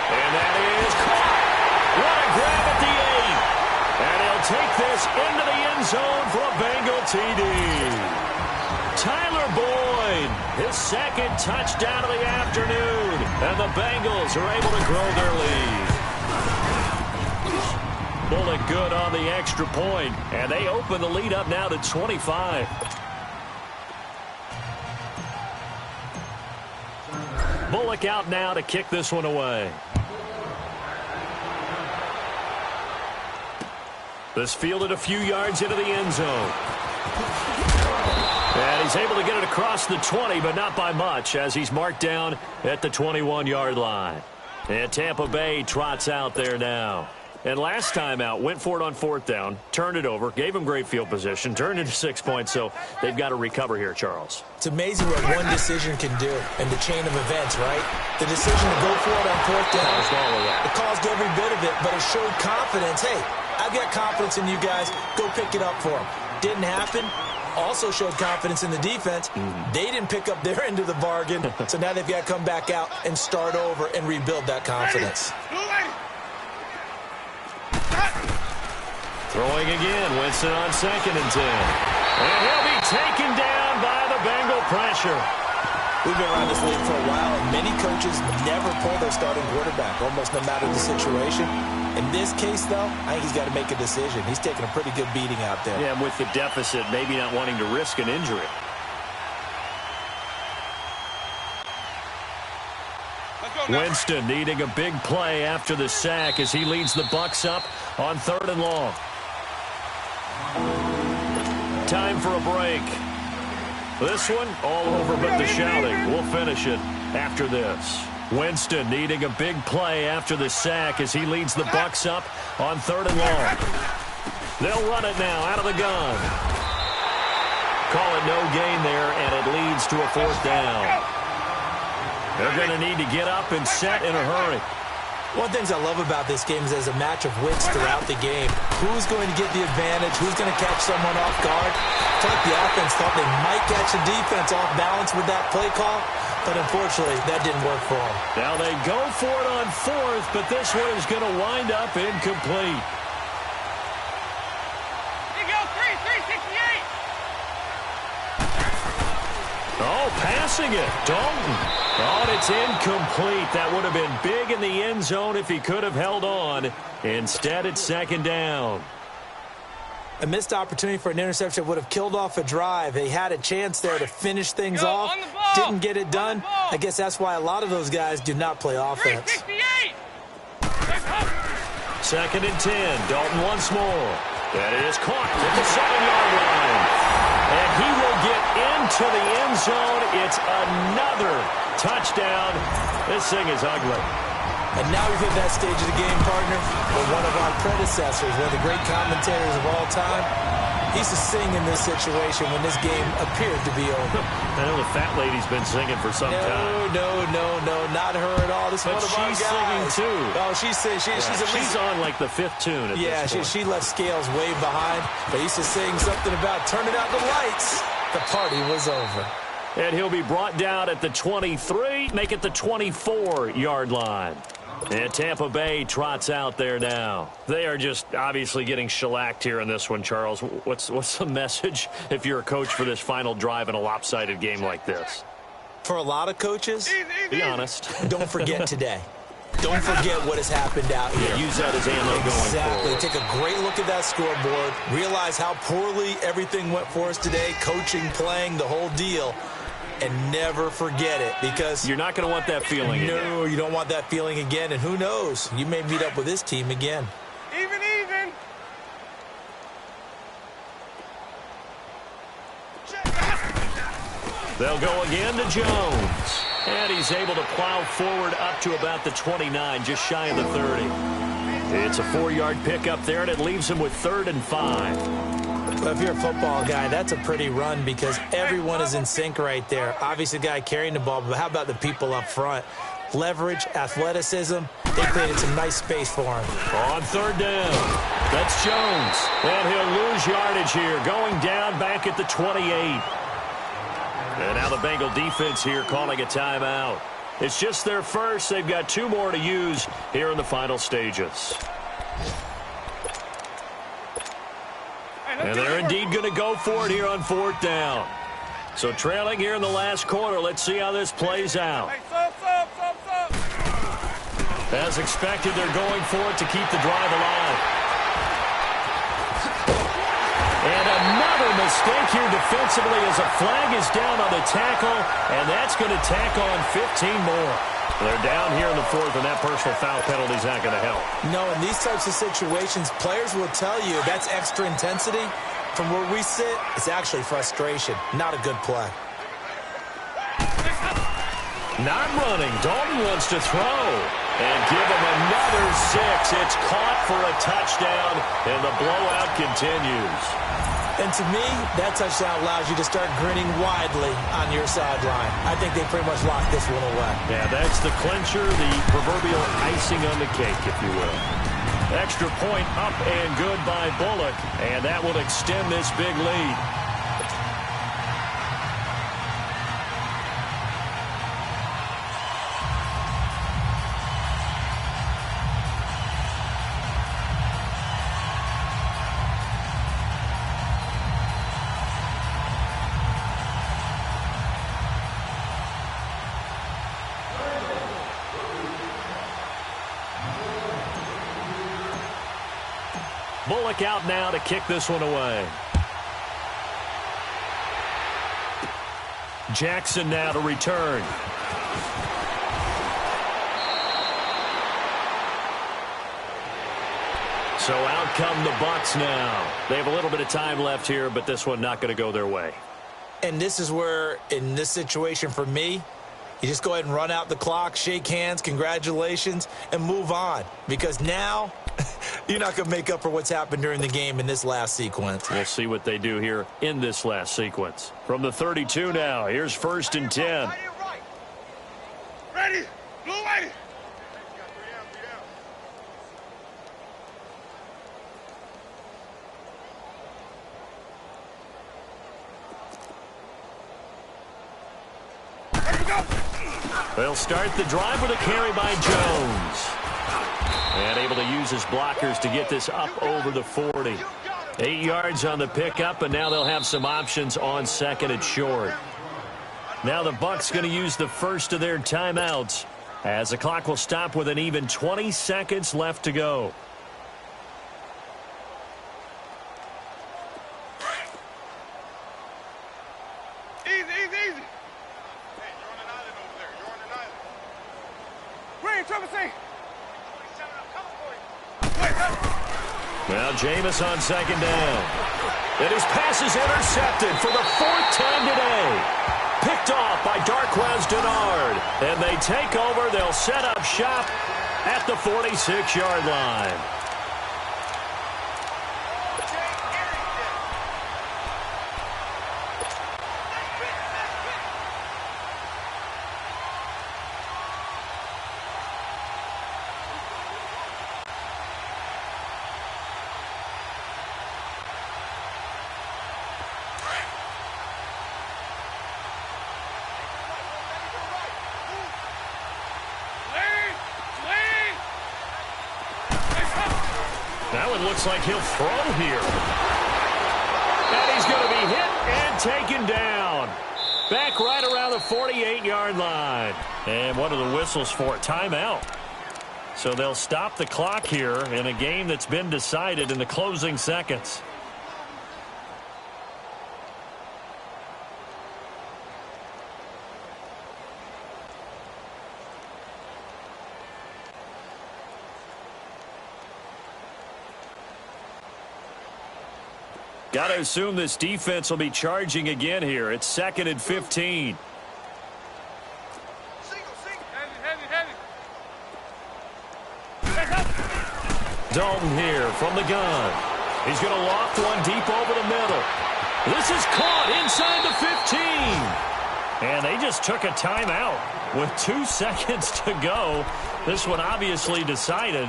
And that is caught. What a grab at the 8. And he'll take this into the end zone for a Bengal TD. Tyler Boyd, his 2nd touchdown of the afternoon. And the Bengals are able to grow their lead. Bullock good on the extra point. And they open the lead up now to 25. Bullock out now to kick this one away. This fielded a few yards into the end zone. And he's able to get it across the 20, but not by much, as he's marked down at the 21-yard line. And Tampa Bay trots out there now. And last time out, went for it on 4th down, turned it over, gave him great field position, turned into 6 points, so they've got to recover here, Charles. It's amazing what one decision can do in the chain of events, right? The decision to go for it on 4th down, it caused every bit of it, but it showed confidence. Hey, I've got confidence in you guys. Go pick it up for them. Didn't happen. Also showed confidence in the defense. They didn't pick up their end of the bargain, so now they've got to come back out and start over and rebuild that confidence. Throwing again, Winston on 2nd and 10. And he'll be taken down by the Bengal pressure. We've been around this league for a while, and many coaches never pull their starting quarterback, almost no matter the situation. In this case, though, I think he's got to make a decision. He's taking a pretty good beating out there. Yeah, and with the deficit, maybe not wanting to risk an injury. Winston needing a big play after the sack as he leads the Bucs up on 3rd and long. Time for a break. This one all over but the shouting. We'll finish it after this. Winston needing a big play after the sack as he leads the Bucs up on 3rd and long. They'll run it now out of the gun. Call it no gain there, and it leads to a 4th down. They're going to need to get up and set in a hurry. One of the things I love about this game is there's a match of wits throughout the game. Who's going to get the advantage? Who's going to catch someone off guard? I feel like the offense thought they might catch the defense off balance with that play call, but unfortunately, that didn't work for them. Now they go for it on 4th, but this one is going to wind up incomplete. Here you go, 368. Oh, passing it. Dalton. Oh, and it's incomplete. That would have been big in the end zone if he could have held on. Instead, it's 2nd down. A missed opportunity for an interception would have killed off a drive. They had a chance there to finish things off. Didn't get it done. I guess that's why a lot of those guys do not play offense. 368. 2nd and 10. Dalton once more. And it is caught at the 7-yard line. And he will get into the end zone. It's another touchdown. This thing is ugly. And now we've hit that stage of the game, partner, where one of our predecessors, one of the great commentators of all time, he used to sing in this situation when this game appeared to be over. I know the fat lady's been singing for some time. No, not her at all. This is one of our guys. She's singing too. Oh, she's on like the 5th tune at this point. she left Scales way behind. They used to sing something about turning out the lights. The party was over. And he'll be brought down at the 23, make it the 24-yard line. And Tampa Bay trots out there now. They are just obviously getting shellacked here in this one, Charles. What's the message if you're a coach for this final drive in a lopsided game like this? For a lot of coaches, be honest. Don't forget today. Don't forget what has happened out here. Yeah, use that as ammo going forward. Exactly. Take a great look at that scoreboard. Realize how poorly everything went for us today. Coaching, playing, the whole deal. And never forget it, because you're not going to want that feeling again. No, you don't want that feeling again. And who knows? You may meet up with this team again. Even. They'll go again to Jones. And he's able to plow forward up to about the 29, just shy of the 30. It's a 4-yard pickup there, and it leaves him with 3rd and 5. Well, if you're a football guy, that's a pretty run because everyone is in sync right there. Obviously, the guy carrying the ball, but how about the people up front? Leverage, athleticism, they created some nice space for him. On 3rd down, that's Jones. And he'll lose yardage here, going down back at the 28. And now the Bengal defense here calling a timeout. It's just their first. They've got 2 more to use here in the final stages. And they're indeed going to go for it here on 4th down. So trailing here in the last quarter. Let's see how this plays out. As expected, they're going for it to keep the drive alive. And another mistake here defensively as a flag is down on the tackle, and that's going to tack on 15 more. They're down here in the 4th, and that personal foul penalty is not going to help. No, in these types of situations, players will tell you that's extra intensity. From where we sit, it's actually frustration. Not a good play. Not running. Dalton wants to throw. And give him another 6. It's caught for a touchdown, and the blowout continues. And to me, that touchdown allows you to start grinning widely on your sideline. I think they pretty much locked this one away. Yeah, that's the clincher, the proverbial icing on the cake, if you will. Extra point up and good by Bullock, and that will extend this big lead. Bullock out now to kick this one away. Jackson now to return. So out come the Bucs now. They have a little bit of time left here, but this one not going to go their way. And this is where, in this situation for me, you just go ahead and run out the clock, shake hands, congratulations, and move on. Because now, you're not going to make up for what's happened during the game in this last sequence. We'll see what they do here in this last sequence. From the 32 now, here's 1st and 10. Ready? Blue way. They'll start the drive with a carry by Jones. And able to use his blockers to get this up over the 40. 8 yards on the pickup, and now they'll have some options on 2nd and short. Now the Bucs going to use the first of their timeouts as the clock will stop with an even 20 seconds left to go. Now Jameis on second down. And his pass is intercepted for the 4th time today. Picked off by Darquez Denard. And they take over. They'll set up shop at the 46-yard line. That one looks like he'll throw here. And he's going to be hit and taken down. Back right around the 48-yard line. And what are the whistles for? Timeout. So they'll stop the clock here in a game that's been decided in the closing seconds. Got to assume this defense will be charging again here. It's 2nd and 15. Dalton here from the gun. He's going to loft one deep over the middle. This is caught inside the 15. And they just took a timeout with 2 seconds to go. This one obviously decided.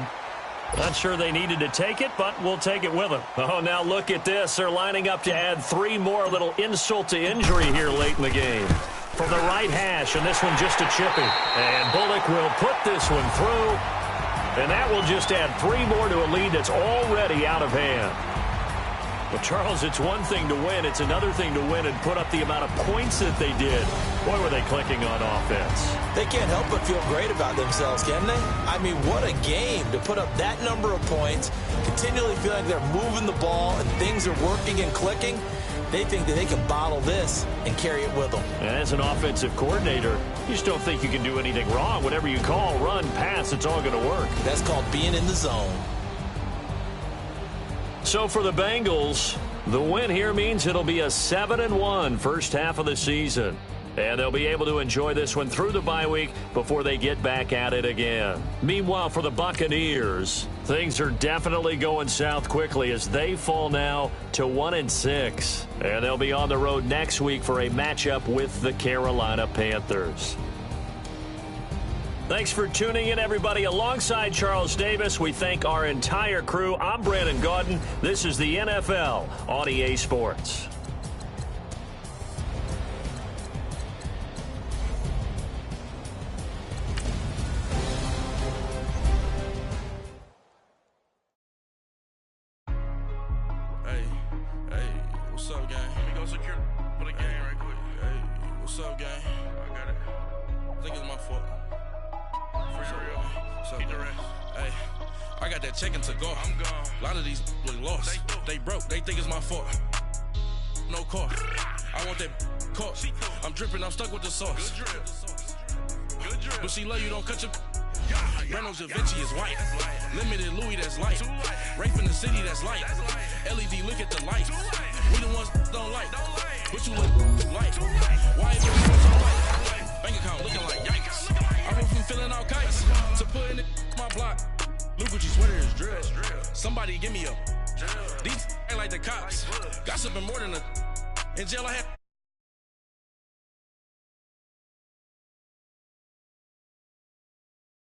Not sure they needed to take it, but we'll take it with them. Oh, now look at this. They're lining up to add 3 more. Little insult to injury here late in the game. From the right hash, and this one just a chippy. And Bullock will put this one through. And that will just add 3 more to a lead that's already out of hand. Well, Charles, it's one thing to win. It's another thing to win and put up the amount of points that they did. Boy, were they clicking on offense. They can't help but feel great about themselves, can they? I mean, what a game to put up that number of points, continually feel like they're moving the ball and things are working and clicking. They think that they can bottle this and carry it with them. And as an offensive coordinator, you just don't think you can do anything wrong. Whatever you call, run, pass, it's all going to work. That's called being in the zone. So for the Bengals, the win here means it'll be a 7-1 first half of the season. And they'll be able to enjoy this one through the bye week before they get back at it again. Meanwhile, for the Buccaneers, things are definitely going south quickly as they fall now to 1-6. And they'll be on the road next week for a matchup with the Carolina Panthers. Thanks for tuning in, everybody. Alongside Charles Davis, we thank our entire crew. I'm Brandon Gaudin. This is the NFL on EA Sports. What's up, gang? Let me go secure for the game right quick. Hey, what's up, gang? I got it. I think it's my fault. For real. What's up, man? Hey, I got that check-in to go. I'm gone. A lot of these look lost. They broke. They think it's my fault. No car. I want that caught. I'm dripping. I'm stuck with the sauce. Good drip. Good drip. But she love you. Don't cut your... Renault Da Vinci is white. Limited Louis, that's light. Rape in the city, that's light. LED, look at the light. We the ones don't like. But you look light. Why is everyone so light? Bank account looking like yikes. I went from filling out kites to putting it in my block. Look what you sweater is drill. Somebody give me a. These ain't like the cops. Gossiping more than a. In jail I had